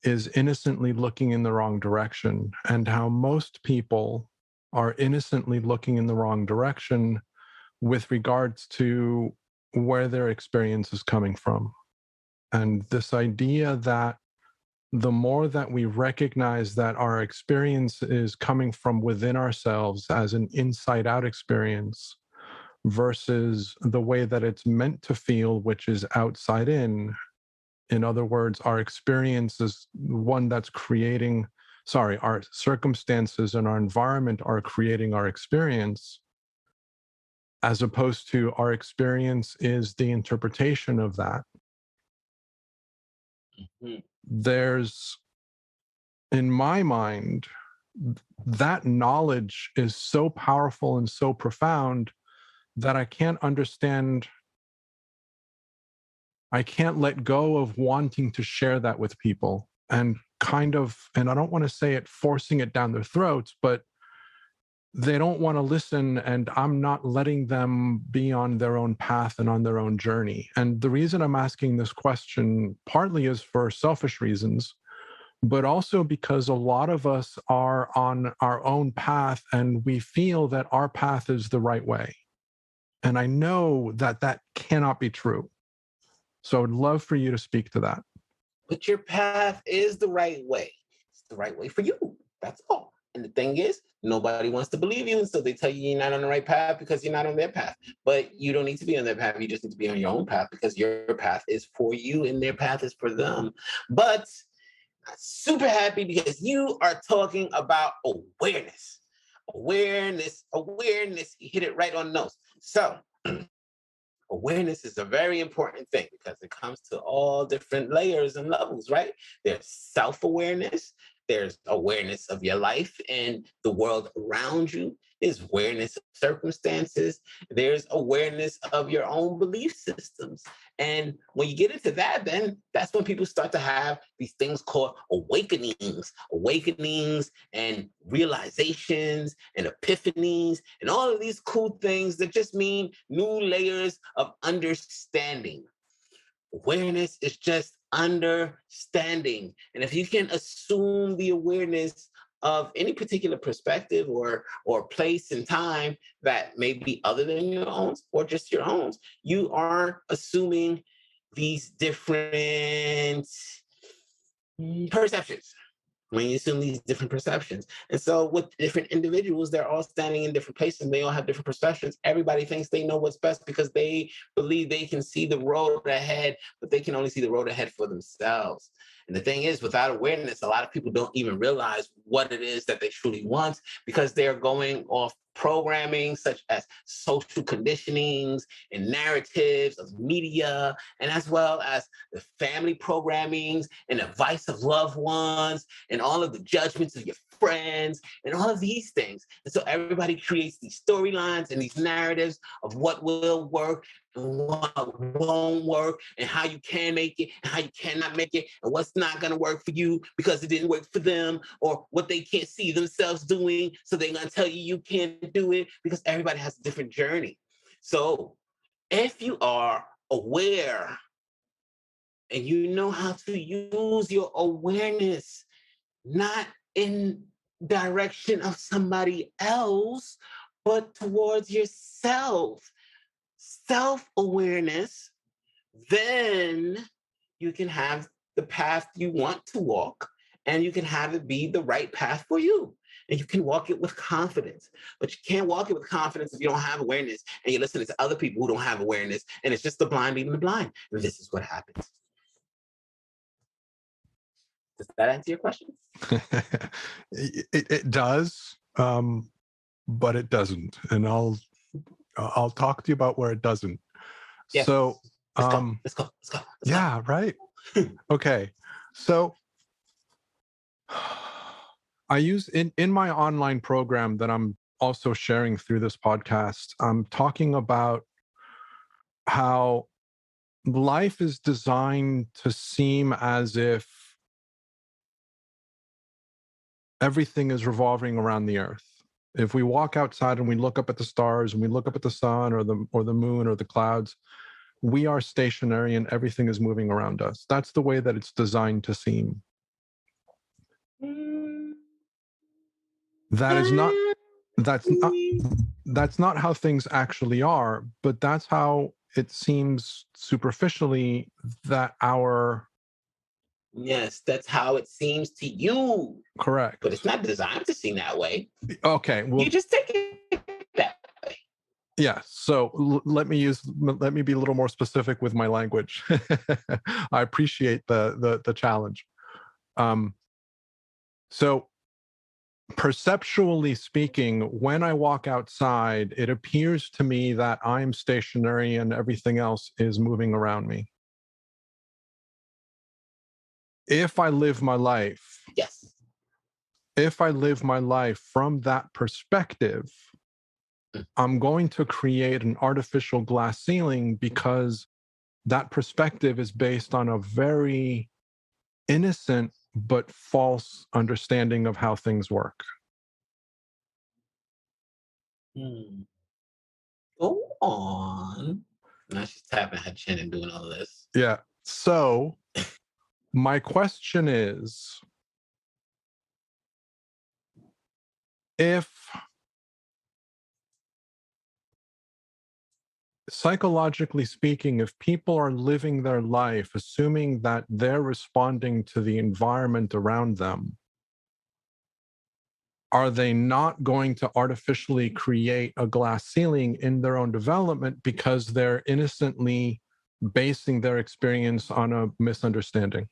is innocently looking in the wrong direction, and how most people are innocently looking in the wrong direction with regards to where their experience is coming from. And this idea that the more that we recognize that our experience is coming from within ourselves as an inside out experience versus the way that it's meant to feel, which is outside in other words, our experience is one that's creating, sorry, our circumstances and our environment are creating our experience, as opposed to our experience is the interpretation of that. Mhm. There's, in my mind, that knowledge is so powerful and so profound that I can't understand. I can't let go of wanting to share that with people and kind of, and I don't want to say it forcing it down their throats, but they don't want to listen, and I'm not letting them be on their own path and on their own journey. And the reason I'm asking this question partly is for selfish reasons, but also because a lot of us are on our own path and we feel that our path is the right way. And I know that that cannot be true. So I'd love for you to speak to that. But your path is the right way. It's the right way for you. That's all. And the thing is, nobody wants to believe you. And so they tell you you're not on the right path because you're not on their path. But you don't need to be on their path. You just need to be on your own path because your path is for you and their path is for them. But I'm super happy because you are talking about awareness. Awareness. You hit it right on the nose. So, awareness is a very important thing because it comes to all different layers and levels, right? There's self-awareness, there's awareness of your life and the world around you, there's awareness of circumstances, there's awareness of your own belief systems. And when you get into that, then that's when people start to have these things called awakenings and realizations and epiphanies and all of these cool things that just mean new layers of understanding. Awareness is just understanding. And if you can assume the awareness of any particular perspective or place and time that may be other than your own or just your own, you are assuming these different perceptions. When you assume these different perceptions. And so with different individuals, they're all standing in different places and they all have different perceptions. Everybody thinks they know what's best because they believe they can see the road ahead, but they can only see the road ahead for themselves. And the thing is, without awareness, a lot of people don't even realize what it is that they truly want because they're going off programming such as social conditionings and narratives of media, and as well as the family programmings and advice of loved ones and all of the judgments of your friends and all of these things. And so everybody creates these storylines and these narratives of what will work and what won't work and how you can make it and how you cannot make it and what's not going to work for you because it didn't work for them or what they can't see themselves doing. So they're going to tell you you can't do it because everybody has a different journey. So if you are aware and you know how to use your awareness, not in direction of somebody else, but towards yourself, self-awareness, then you can have the path you want to walk and you can have it be the right path for you. And you can walk it with confidence. But you can't walk it with confidence if you don't have awareness and you're listening to other people who don't have awareness. And it's just the blind leading the blind. And this is what happens. Does that answer your question? It does, but it doesn't. And I'll talk to you about where it doesn't. Yes. So Let's go. Yeah, right. Okay. So I use in my online program that I'm also sharing through this podcast, I'm talking about how life is designed to seem as if everything is revolving around the earth. If we walk outside and we look up at the stars and we look up at the sun or the moon or the clouds, we are stationary and everything is moving around us. That's the way that it's designed to seem. That is not, that's not, that's not how things actually are, but that's how it seems superficially that our Yes, that's how it seems to you, but it's correct. not designed to seem that way. Okay, You well, just take it that way. yeah. So let me be a little more specific with my language. I appreciate the challenge. Um, so perceptually speaking, when I walk outside, it appears to me that I'm stationary and everything else is moving around me. If I live my life, Yes. if I live my life from that perspective, I'm going to create an artificial glass ceiling because that perspective is based on a very innocent but false understanding of how things work. Hmm. Go on. Now she's tapping her chin and doing all this. Yeah. So, my question is, if psychologically speaking, if people are living their life assuming that they're responding to the environment around them, are they not going to artificially create a glass ceiling in their own development because they're innocently basing their experience on a misunderstanding?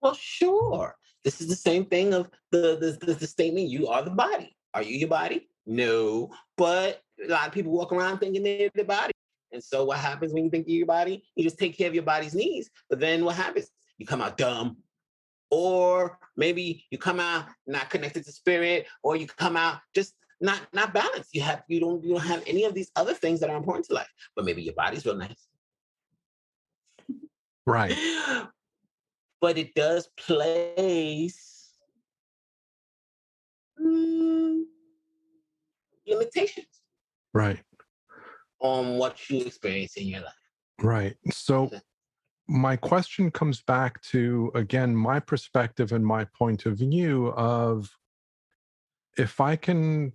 Well, sure. This is the same thing of the statement, you are the body. Are you your body? No. But a lot of people walk around thinking they're the body. And so what happens when you think you're your body? You just take care of your body's needs. But then what happens? You come out dumb. Or maybe you come out not connected to spirit, or you come out just not balanced. You don't have any of these other things that are important to life. But maybe your body's real nice. Right, But it does place mm, limitations right, on what you experience in your life. right. So, my question comes back to, again, my perspective and my point of view of if I can,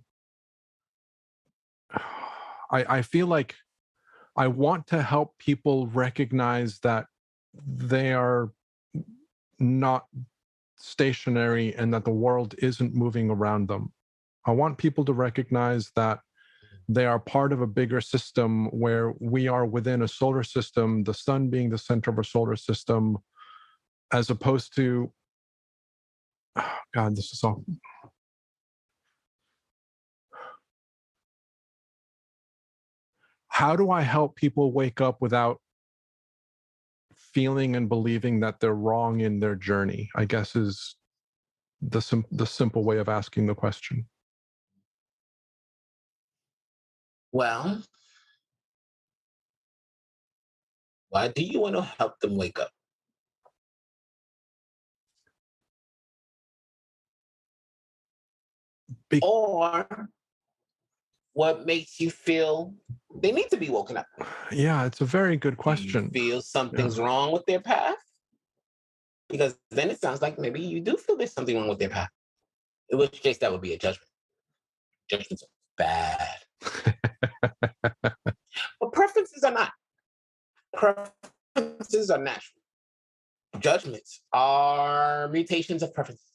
I feel like I want to help people recognize that they are not stationary and that the world isn't moving around them. I want people to recognize that they are part of a bigger system where we are within a solar system, the sun being the center of a solar system, as opposed to, oh God, this is all. How do I help people wake up without feeling and believing that they're wrong in their journey? I guess is the simple way of asking the question. Well, why do you want to help them wake up? Be- Or what makes you feel they need to be woken up? yeah, it's a very good Do you question. feel Yeah. something's wrong with their path? Because then it sounds like maybe you do feel there's something wrong with their path. In which case, that would be a judgment. Judgments are bad. But preferences are not. Preferences are natural. Judgments are mutations of preferences.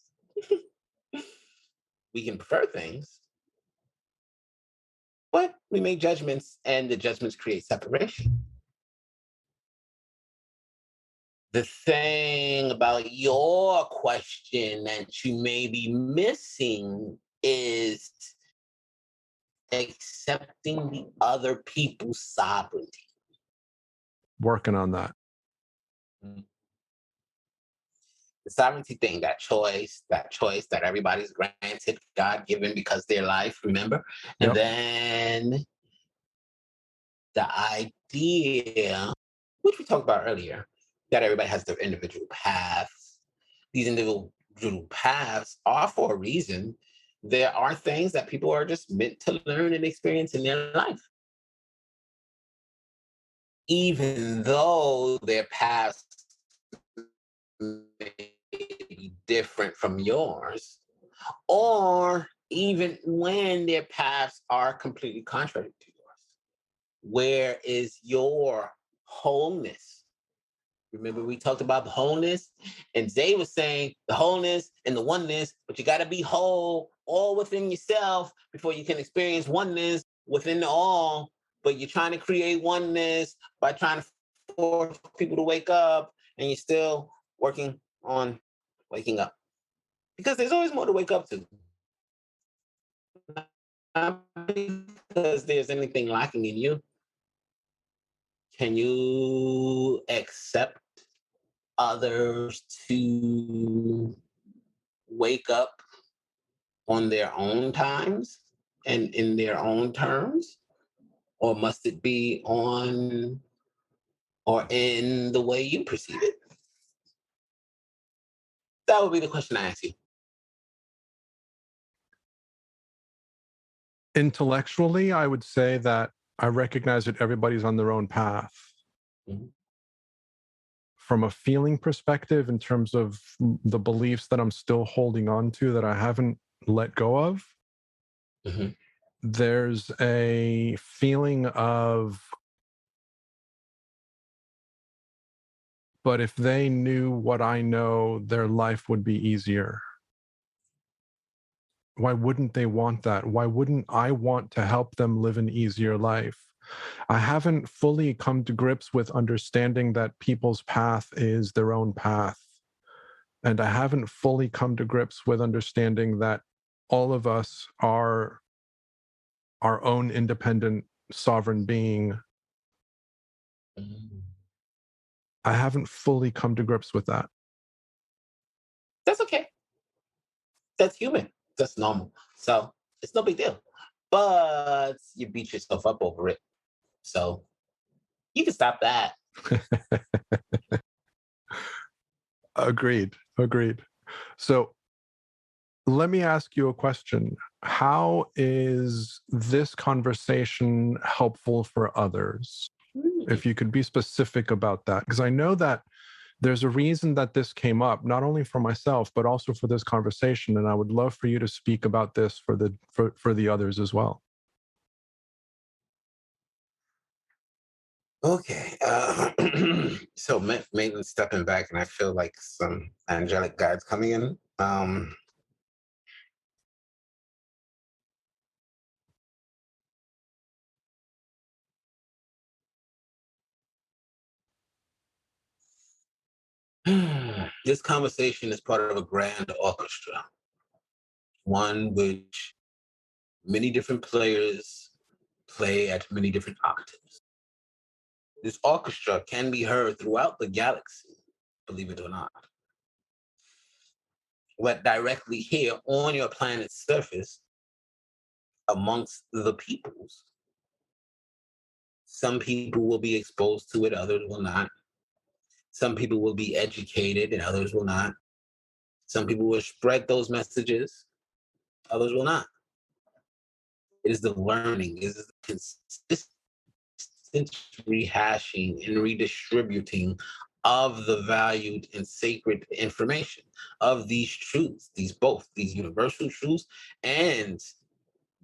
We can prefer things, but we make judgments, and the judgments create separation. The thing about your question that you may be missing is accepting the other people's sovereignty. Working on that. The sovereignty thing, that choice that everybody's granted, God given because their life, remember? And Yep. then the idea, which we talked about earlier, that everybody has their individual paths. These individual paths are for a reason. There are things that people are just meant to learn and experience in their life, even though their paths may be different from yours, or even when their paths are completely contrary to yours. Where is your wholeness? Remember, we talked about the wholeness, and Zay was saying the wholeness and the oneness, but you got to be whole all within yourself before you can experience oneness within the all. But you're trying to create oneness by trying to force people to wake up, and you're still working on waking up because there's always more to wake up to. Not because there's anything lacking in you. Can you accept others to wake up on their own times and in their own terms? Or must it be on or in the way you perceive it? That would be the question I ask you. Intellectually, I would say that I recognize that everybody's on their own path. Mm-hmm. From a feeling perspective, in terms of the beliefs that I'm still holding on to that I haven't let go of, Mm-hmm. there's a feeling of, but if they knew what I know, their life would be easier. Why wouldn't they want that? Why wouldn't I want to help them live an easier life? I haven't fully come to grips with understanding that people's path is their own path. And I haven't fully come to grips with understanding that all of us are our own independent sovereign being. Mm-hmm. I haven't fully come to grips with that. That's okay. That's human. That's normal. So it's no big deal. But you beat yourself up over it. So you can stop that. Agreed. So let me ask you a question. How is this conversation helpful for others? If you could be specific about that, because I know that there's a reason that this came up, not only for myself, but also for this conversation. And I would love for you to speak about this for the others as well. Okay. So Maitland stepping back, and I feel like some angelic guides coming in. This conversation is part of a grand orchestra, one which many different players play at many different octaves. This orchestra can be heard throughout the galaxy, believe it or not. But directly here on your planet's surface, amongst the peoples, some people will be exposed to it, others will not. Some people will be educated and others will not. Some people will spread those messages, others will not. It is the learning, it is the consistent rehashing and redistributing of the valued and sacred information of these truths, these universal truths and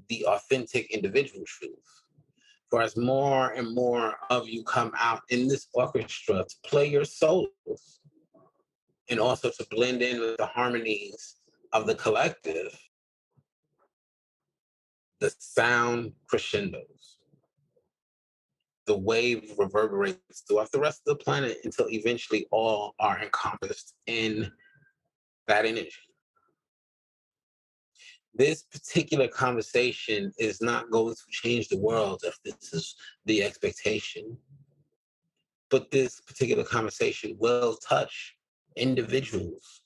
the authentic individual truth. For as more and more of you come out in this orchestra to play your solos and also to blend in with the harmonies of the collective, the sound crescendos. The wave reverberates throughout the rest of the planet until eventually all are encompassed in that energy. This particular conversation is not going to change the world if this is the expectation. But this particular conversation will touch individuals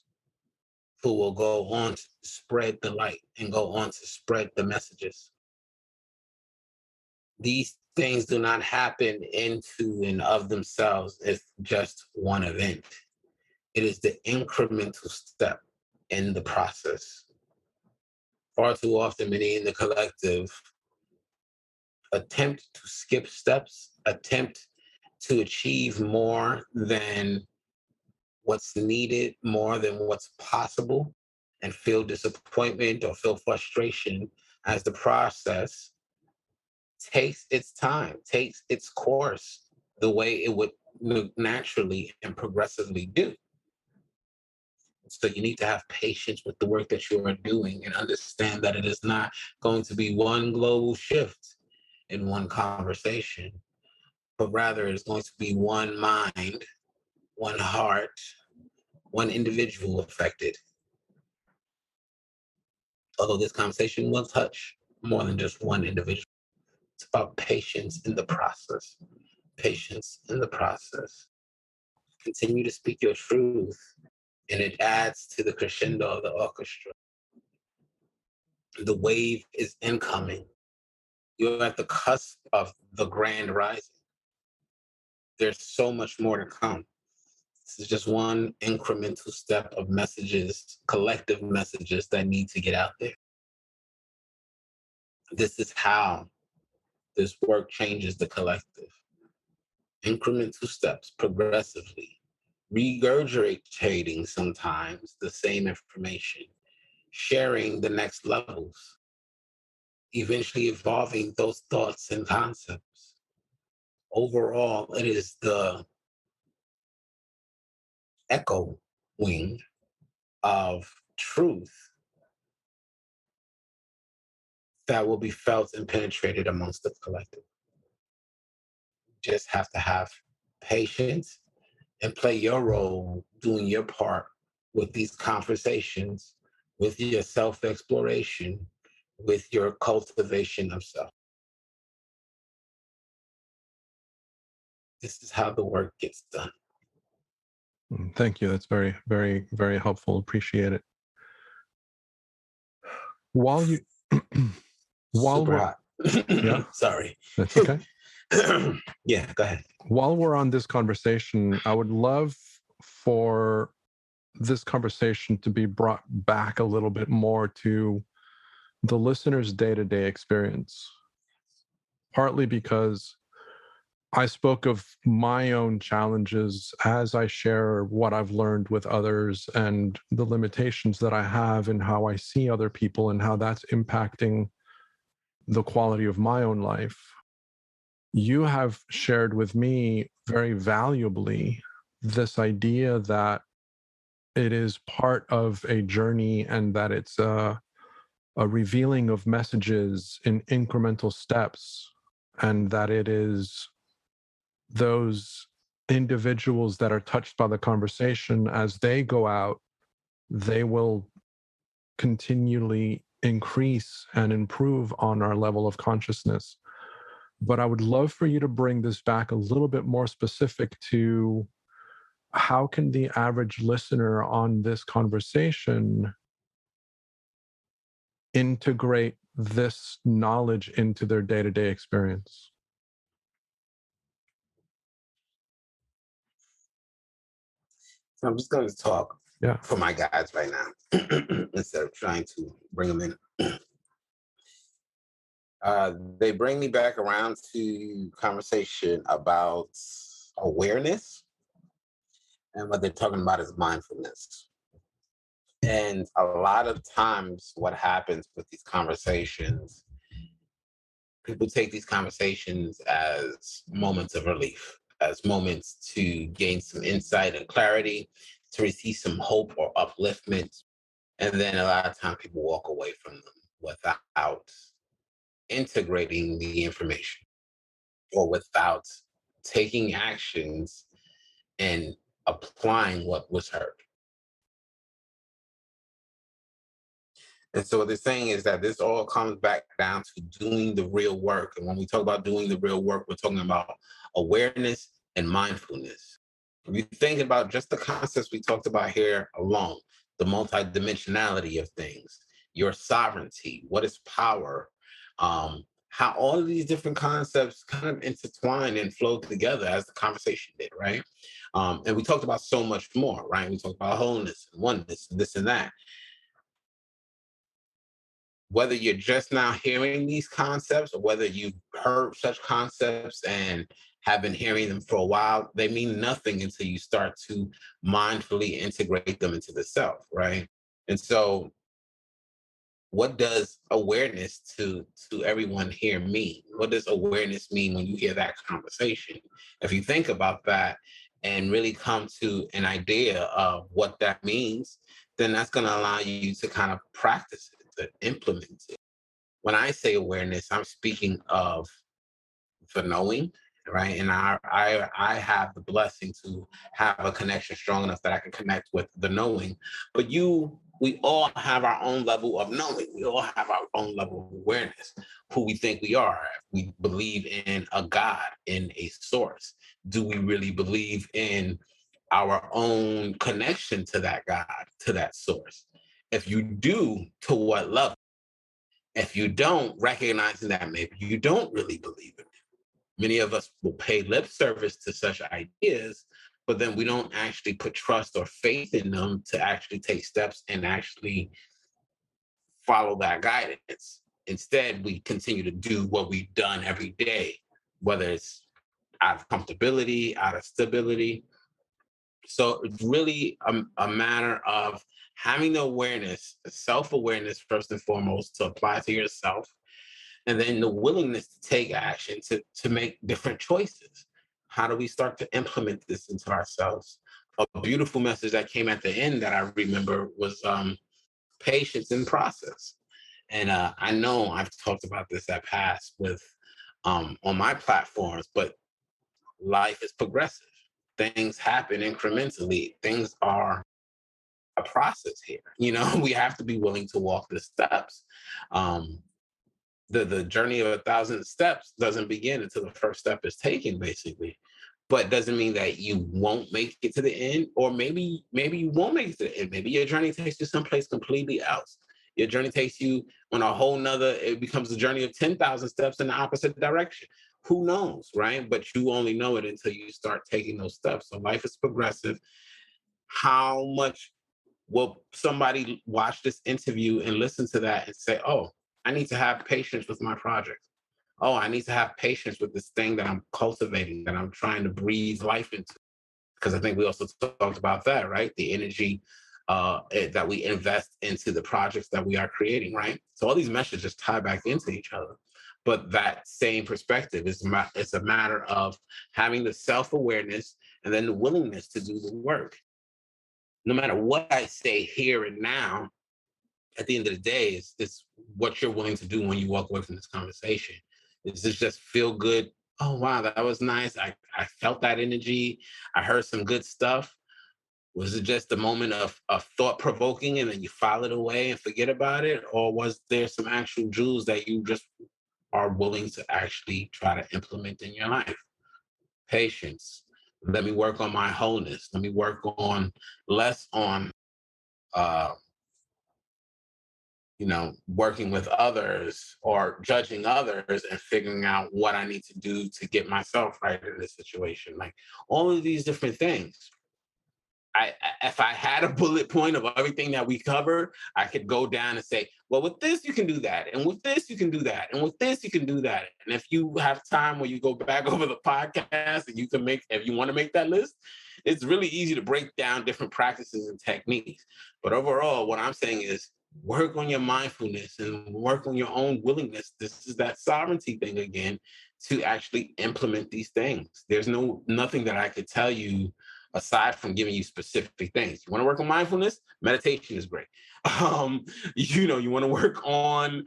who will go on to spread the light and go on to spread the messages. These things do not happen into and of themselves as just one event. It is the incremental step in the process. Far too often, many in the collective attempt to skip steps, attempt to achieve more than what's needed, more than what's possible, and feel disappointment or feel frustration as the process takes its time, takes its course the way it would naturally and progressively do. So you need to have patience with the work that you are doing and understand that it is not going to be one global shift in one conversation, but rather it's going to be one mind, one heart, one individual affected. Although this conversation will touch more than just one individual. It's about patience in the process. Patience in the process. Continue to speak your truth, and it adds to the crescendo of the orchestra. The wave is incoming. You're at the cusp of the grand rising. There's so much more to come. This is just one incremental step of messages, collective messages that need to get out there. This is how this work changes the collective. Incremental steps, progressively, regurgitating sometimes the same information, sharing the next levels, eventually evolving those thoughts and concepts. Overall, it is the echoing of truth that will be felt and penetrated amongst the collective. You just have to have patience and play your role doing your part with these conversations, with your self-exploration, with your cultivation of self. This is how the work gets done. Thank you. That's very, very, very helpful. Appreciate it. While you, while Super we're, hot. yeah, Sorry. that's okay. Yeah, go ahead. While we're on this conversation, I would love for this conversation to be brought back a little bit more to the listener's day-to-day experience. Partly because I spoke of my own challenges as I share what I've learned with others and the limitations that I have and how I see other people and how that's impacting the quality of my own life. You have shared with me very valuably this idea that it is part of a journey and that it's a revealing of messages in incremental steps, and that it is those individuals that are touched by the conversation, as they go out, they will continually increase and improve on our level of consciousness. But I would love for you to bring this back a little bit more specific to how can the average listener on this conversation integrate this knowledge into their day-to-day experience? So I'm just going to talk Yeah. for my guys right now instead of trying to bring them in. They bring me back around to conversation about awareness, and what they're talking about is mindfulness. And a lot of times what happens with these conversations, people take these conversations as moments of relief, as moments to gain some insight and clarity, to receive some hope or upliftment. And then a lot of times people walk away from them without integrating the information or without taking actions and applying what was heard. And so what they're saying is that this all comes back down to doing the real work. And when we talk about doing the real work, we're talking about awareness and mindfulness. If you think about just the concepts we talked about here alone, the multidimensionality of things, your sovereignty, what is power, how all of these different concepts kind of intertwine and flow together as the conversation did, right? And we talked about so much more, right? We talked about wholeness and oneness and this and that. Whether you're just now hearing these concepts or whether you've heard such concepts and have been hearing them for a while, they mean nothing until you start to mindfully integrate them into the self, right? And so what does awareness to everyone here mean? What does awareness mean when you hear that conversation? If you think about that and really come to an idea of what that means, then that's going to allow you to kind of practice it, to implement it. When I say awareness, I'm speaking of the knowing, right? And I have the blessing to have a connection strong enough that I can connect with the knowing. But we all have our own level of knowing. We all have our own level of awareness, who we think we are. We believe in a God, in a source. Do we really believe in our own connection to that God, to that source? If you do, to what level? If you don't, recognizing that maybe you don't really believe in it. Many of us will pay lip service to such ideas, but then we don't actually put trust or faith in them to actually take steps and actually follow that guidance. Instead, we continue to do what we've done every day, whether it's out of comfortability, out of stability. So it's really a matter of having the awareness, self-awareness first and foremost, to apply to yourself, and then the willingness to take action to make different choices. How do we start to implement this into ourselves? A beautiful message that came at the end that I remember was patience in process. And I know I've talked about this at past with on my platforms, but life is progressive. Things happen incrementally. Things are a process here. You know, we have to be willing to walk the steps. Um, the journey of 1,000 steps doesn't begin until the first step is taken, basically. But doesn't mean that you won't make it to the end, or maybe you won't make it to the end. Maybe your journey takes you someplace completely else. Your journey takes you on a whole nother, it becomes a journey of 10,000 steps in the opposite direction. Who knows, right? But you only know it until you start taking those steps. So life is progressive. How much will somebody watch this interview and listen to that and say, oh, I need to have patience with my project. Oh, I need to have patience with this thing that I'm cultivating, that I'm trying to breathe life into. Because I think we also talked about that, right? The energy that we invest into the projects that we are creating, right? So all these messages tie back into each other. But that same perspective is it's a matter of having the self-awareness and then the willingness to do the work. No matter what I say here and now, at the end of the day, it's what you're willing to do when you walk away from this conversation. Is this just feel good? Oh, wow, that was nice. I felt that energy. I heard some good stuff. Was it just a moment of thought provoking and then you file it away and forget about it? Or was there some actual jewels that you just are willing to actually try to implement in your life? Patience. Let me work on my wholeness. Let me work on less on uh, working with others or judging others and figuring out what I need to do to get myself right in this situation. Like all of these different things. If I had a bullet point of everything that we cover, I could go down and say, well, with this, you can do that. And with this, you can do that. And with this, you can do that. And if you have time where you go back over the podcast and if you want to make that list, it's really easy to break down different practices and techniques. But overall, what I'm saying is work on your mindfulness and work on your own willingness. This is that sovereignty thing again, to actually implement these things. There's nothing that I could tell you aside from giving you specific things. You want to work on mindfulness? Meditation is great. You want to work on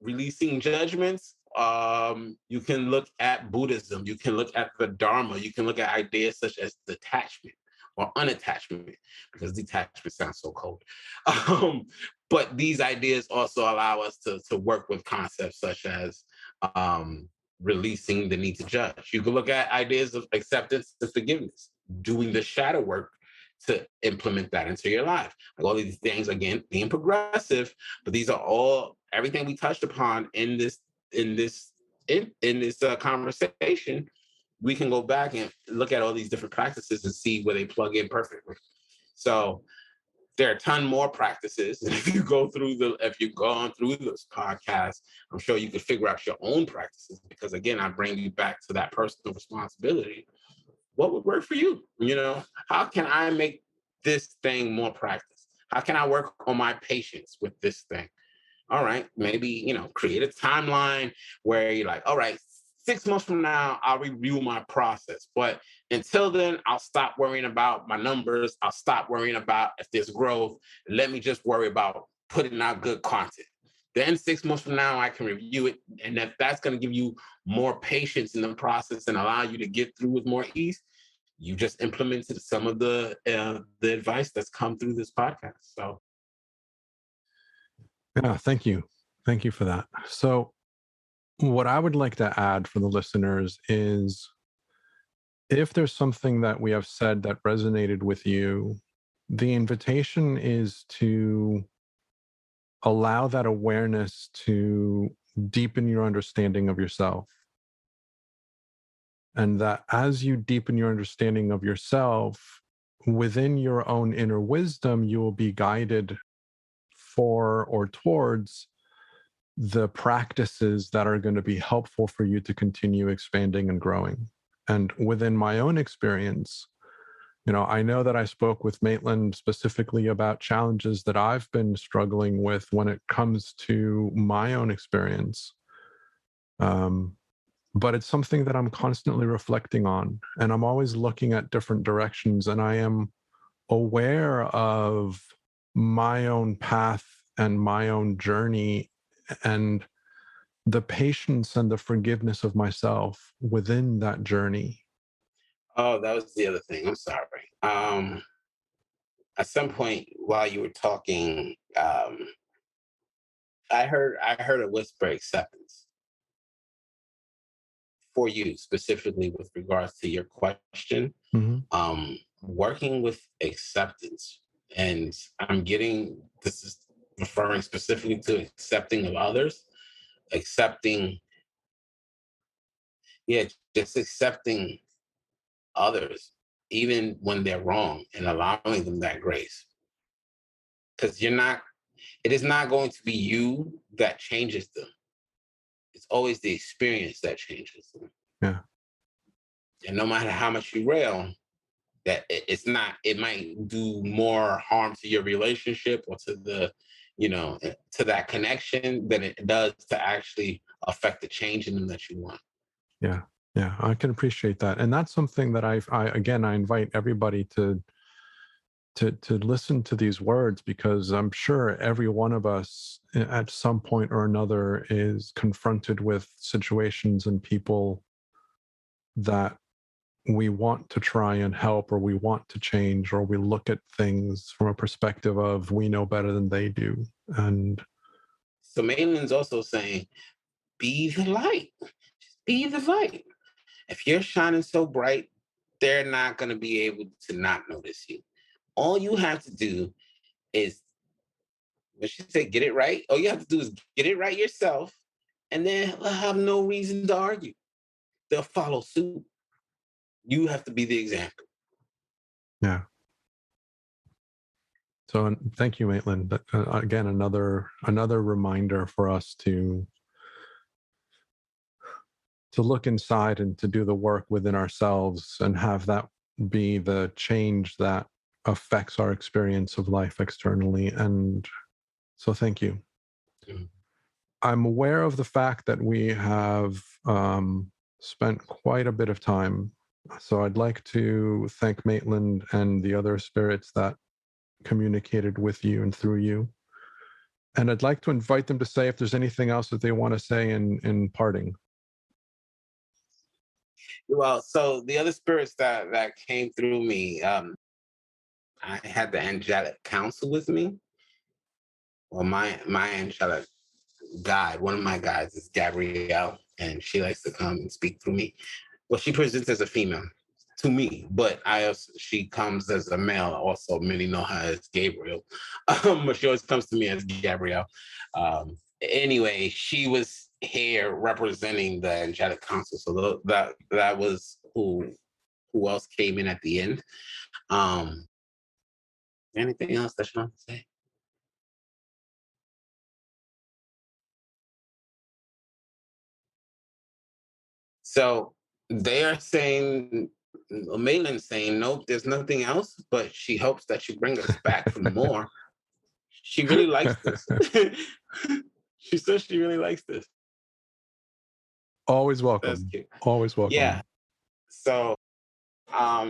releasing judgments. You can look at Buddhism. You can look at the Dharma. You can look at ideas such as detachment or unattachment, because detachment sounds so cold. But these ideas also allow us to work with concepts such as releasing the need to judge. You can look at ideas of acceptance and forgiveness, doing the shadow work to implement that into your life. Like all these things, again, being progressive, but these are all everything we touched upon in this conversation. We can go back and look at all these different practices and see where they plug in perfectly. So there are a ton more practices. And if you've gone through this podcast, I'm sure you could figure out your own practices, because again, I bring you back to that personal responsibility. What would work for you? How can I make this thing more practice? How can I work on my patience with this thing? All right, maybe, create a timeline where you're like, all right, 6 months from now, I'll review my process. But until then, I'll stop worrying about my numbers. I'll stop worrying about if there's growth. Let me just worry about putting out good content. Then 6 months from now, I can review it. And if that's going to give you more patience in the process and allow you to get through with more ease, you just implemented some of the advice that's come through this podcast. So Yeah, thank you. Thank you for that. So, what I would like to add for the listeners is if there's something that we have said that resonated with you, the invitation is to allow that awareness to deepen your understanding of yourself. And that as you deepen your understanding of yourself, within your own inner wisdom, you will be guided for or towards the practices that are going to be helpful for you to continue expanding and growing. And within my own experience, I know that I spoke with Maitland specifically about challenges that I've been struggling with when it comes to my own experience. But it's something that I'm constantly reflecting on, and I'm always looking at different directions, and I am aware of my own path and my own journey and the patience and the forgiveness of myself within that journey. oh, that was the other thing. I'm sorry. At some point while you were talking, I heard a whisper acceptance for you specifically with regards to your question. Mhm. Working with acceptance, and I'm getting this is referring specifically to accepting of others, accepting, yeah, just accepting others even when they're wrong and allowing them that grace, because it is not going to be you that changes them. It's always the experience that changes them. Yeah. And no matter how much you rail, that it's not, it might do more harm to your relationship or to to that connection than it does to actually affect the change in them that you want. Yeah. Yeah. I can appreciate that. And that's something that I invite everybody to listen to these words, because I'm sure every one of us at some point or another is confronted with situations and people that we want to try and help, or we want to change, or we look at things from a perspective of we know better than they do. And So Maitland's also saying, be the light. Be the light. If you're shining so bright, they're not going to be able to not notice you. All you have to do is, when she said get it right, all you have to do is get it right yourself, and then they'll have no reason to argue. They'll follow suit. You have to be the example. yeah. So thank you, Maitland. Again, another reminder for us to look inside and to do the work within ourselves and have that be the change that affects our experience of life externally. And so thank you. Mhm. I'm aware of the fact that we have spent quite a bit of time. So I'd like to thank Maitland and the other spirits that communicated with you and through you. And I'd like to invite them to say if there's anything else that they want to say in parting. Well, so the other spirits that came through me, I had the angelic council with me. Well, my angelic guide, one of my guides is Gabrielle, and she likes to come and speak through me. Well, she presents as a female to me, but she comes as a male. Also, many know her as Gabriel, but she always comes to me as Gabrielle. Anyway, she was here representing the angelic council, so that was who else came in at the end. Um, Anything else that you want to say? So they are saying, Maitland's saying, nope, there's nothing else, but she hopes that you bring us back for more. she really likes this. She says she really likes this. Always That's welcome. cute. Always Yeah. welcome. So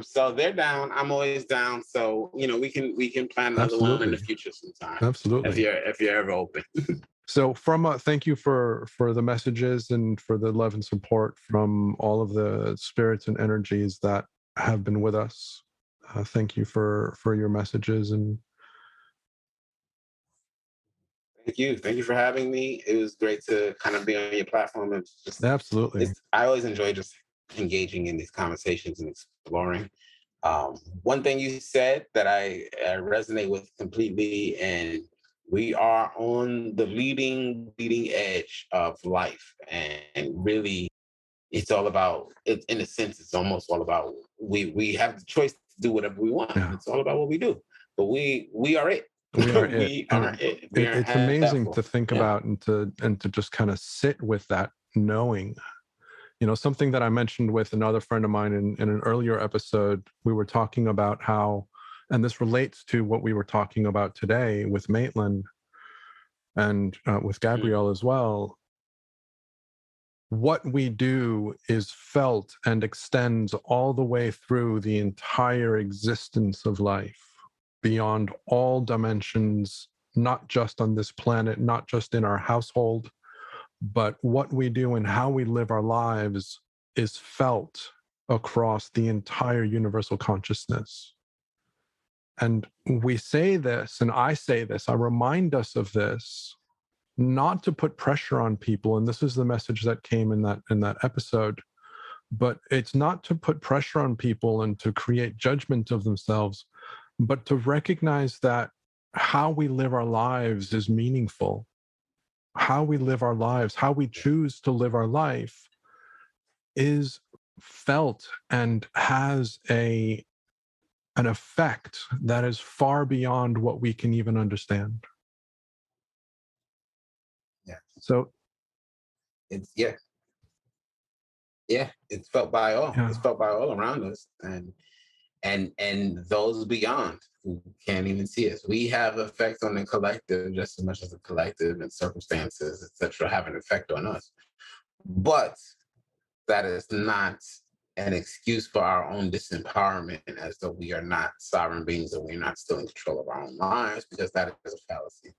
so they're down. I'm always down. So, we can plan another one in the Absolutely. future sometime Absolutely. if you're ever open. So thank you for the messages and for the love and support from all of the spirits and energies that have been with us. Thank you for your messages, and Thank you. Thank you for having me. It was great to kind of be on your platform. absolutely. I always enjoy just engaging in these conversations and exploring. One thing you said that I resonate with completely, and we are on the leading edge of life, and really, it's all about it. In a sense, it's almost all about we have the choice to do whatever we want. Yeah. It's all about what we do, but we are it. We are it. We are And it. We are it's amazing to half. think Yeah. about and to just kind of sit with that knowing. Something that I mentioned with another friend of mine in an earlier episode, we were talking about how, and this relates to what we were talking about today with Maitland and with Gabrielle as well. What we do is felt and extends all the way through the entire existence of life, beyond all dimensions, not just on this planet, not just in our household, but what we do and how we live our lives is felt across the entire universal consciousness. And we say this, and I say this, I remind us of this, not to put pressure on people. And this is the message that came in that episode. But it's not to put pressure on people and to create judgment of themselves, but to recognize that how we live our lives is meaningful. How we live our lives, how we choose to live our life is felt and has an effect that is far beyond what we can even understand. Yeah. So It's it's felt by all. yeah. It's felt by all around us, and those beyond who can't even see us. We have effect on the collective just as much as the collective and circumstances, etc., have an effect on us. But that is not an excuse for our own disempowerment, as though we are not sovereign beings and we're not still in control of our own lives, because that is a fallacy.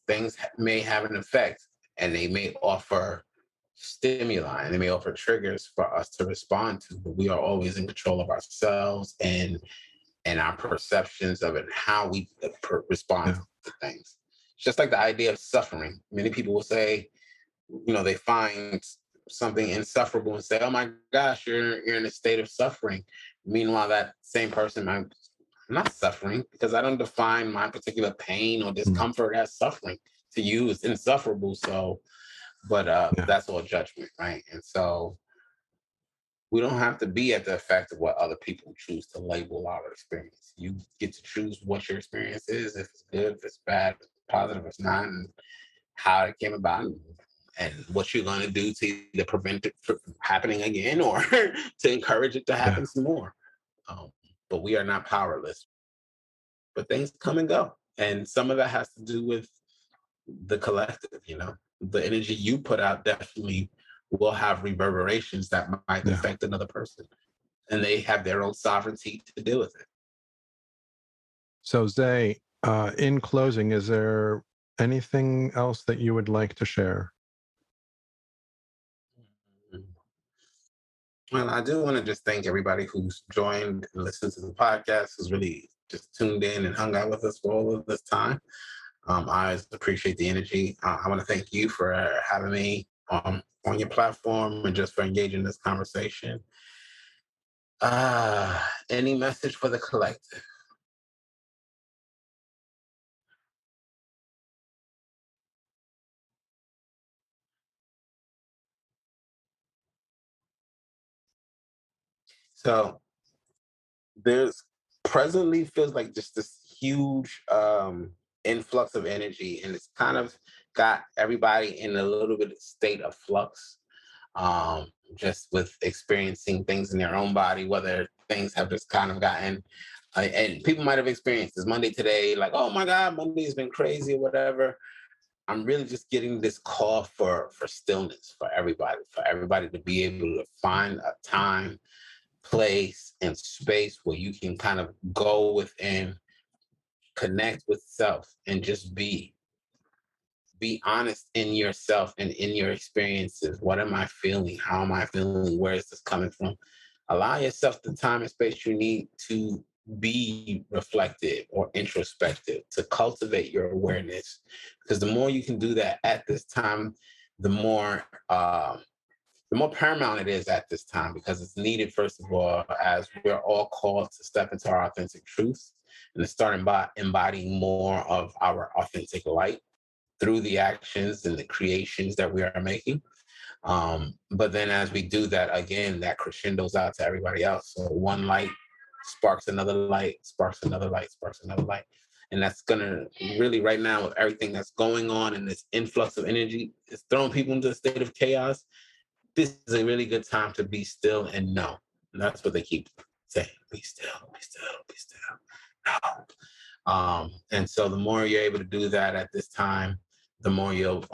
Things may have an effect, and they may offer stimuli and they may offer triggers for us to respond to, but we are always in control of ourselves and our perceptions of it, and how we respond to things. It's just like the idea of suffering. Many people will say, they find something insufferable and say, "Oh my gosh, you're in a state of suffering." Meanwhile, that same person might, "I'm not suffering because I don't define my particular pain or discomfort as suffering. To you, it's insufferable." So, but that's all judgment, right? And so we don't have to be at the effect of what other people choose to label our experience. You get to choose what your experience is, if it's good, if it's bad, if it's positive, if it's not, and how it came about, and what you're going to do to either prevent it from happening again or to encourage it to happen some more. But we are not powerless. But things come and go. And some of that has to do with the collective, the energy you put out definitely will have reverberations that might affect another person. And they have their own sovereignty to deal with it. So Zay, in closing, is there anything else that you would like to share? Well, I do want to just thank everybody who's joined and listened to the podcast, who's really just tuned in and hung out with us for all of this time. I always appreciate the energy. I want to thank you for having me on your platform and just for engaging in this conversation. Any message for the collective? So there's presently feels like just this huge influx of energy, and it's kind of got everybody in a little bit of state of flux, just with experiencing things in their own body, whether things have just kind of gotten And people might have experienced this Monday today, like, oh my God, Monday's been crazy or whatever. I'm really just getting this call for stillness for everybody to be able to find a time, place, and space where you can kind of go within, connect with self, and just be honest in yourself and in your experiences. What am I feeling? How am I feeling? Where is this coming from? Allow yourself the time and space you need to be reflective or introspective, to cultivate your awareness. Because the more you can do that at this time, the more paramount it is at this time, because it's needed, first of all, as we're all called to step into our authentic truth and to start embodying more of our authentic light through the actions and the creations that we are making. But then as we do that, again, that crescendos out to everybody else. So one light sparks another light, sparks another light, sparks another light. And that's gonna really, right now, with everything that's going on and this influx of energy, it's throwing people into a state of chaos. This is a really good time to be still and know. And that's what they keep saying. Be still, be still, be still. No. And so the more you're able to do that at this time, the more you'll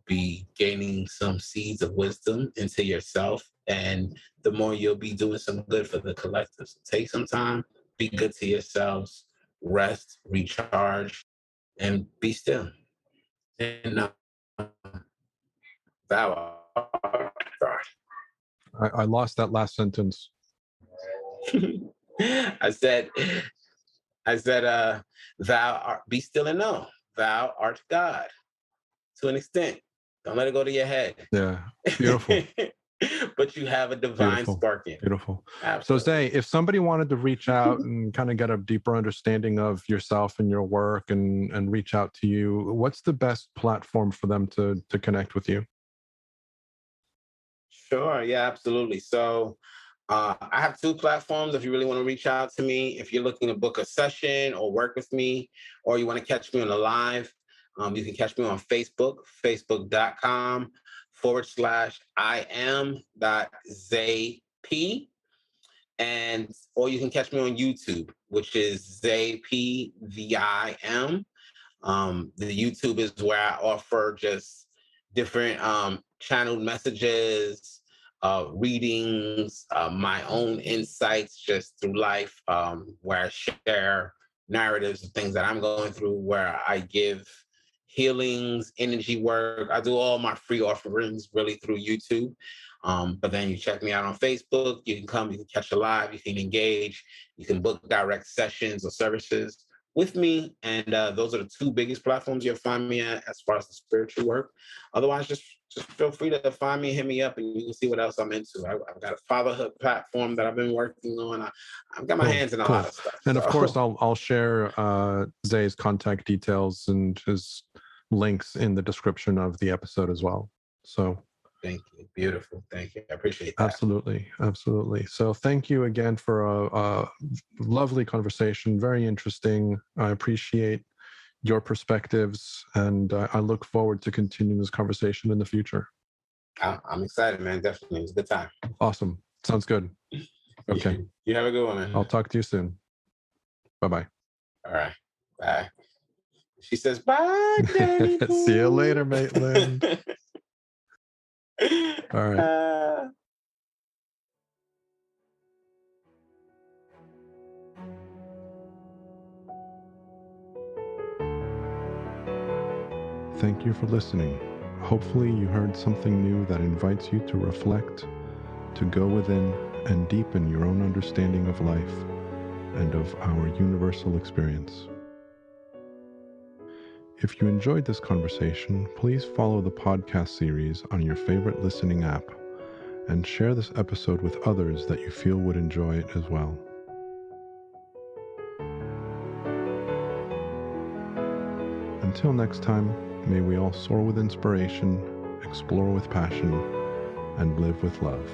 be gaining some seeds of wisdom into yourself, and the more you'll be doing some good for the collective. So take some time, be good to yourselves, rest, recharge, and be still. And thou art God. I lost that last sentence. I said, thou art, be still and know, thou art God. To an extent. Don't let it go to your head. Yeah, beautiful. But you have a divine spark in. Beautiful. Absolutely. So Zay, if somebody wanted to reach out and kind of get a deeper understanding of yourself and your work and reach out to you, what's the best platform for them to connect with you? Sure. Yeah, absolutely. So I have two platforms if you really want to reach out to me. If you're looking to book a session or work with me, or you want to catch me on the live, you can catch me on Facebook, facebook.com/I am.ZayP. Or you can catch me on YouTube, which is Zay P-V-I-M. The YouTube is where I offer just different channeled messages, readings, my own insights just through life, where I share narratives of things that I'm going through, where I give healings, energy work. I do all my free offerings really through YouTube. But then you check me out on Facebook. You can come, you can catch a live, you can engage, you can book direct sessions or services with me. And those are the two biggest platforms you'll find me at as far as the spiritual work. Otherwise, just feel free to find me, hit me up, and you can see what else I'm into. I've got a fatherhood platform that I've been working on. I've got my hands in a lot of stuff. And of course, I'll share Zay's contact details and his links in the description of the episode as well. So thank you. Beautiful. Thank you. I appreciate that. Absolutely. Absolutely. So thank you again for a lovely conversation. Very interesting. I appreciate your perspectives, and I look forward to continuing this conversation in the future. I'm excited, man. Definitely. It was a good time. Awesome. Sounds good. Okay. You have a good one, man. I'll talk to you soon. Bye-bye. All right. Bye. She says, bye, Danny. See you later, Maitland. All right. Thank you for listening. Hopefully you heard something new that invites you to reflect, to go within and deepen your own understanding of life and of our universal experience. If you enjoyed this conversation, please follow the podcast series on your favorite listening app and share this episode with others that you feel would enjoy it as well. Until next time, may we all soar with inspiration, explore with passion, and live with love.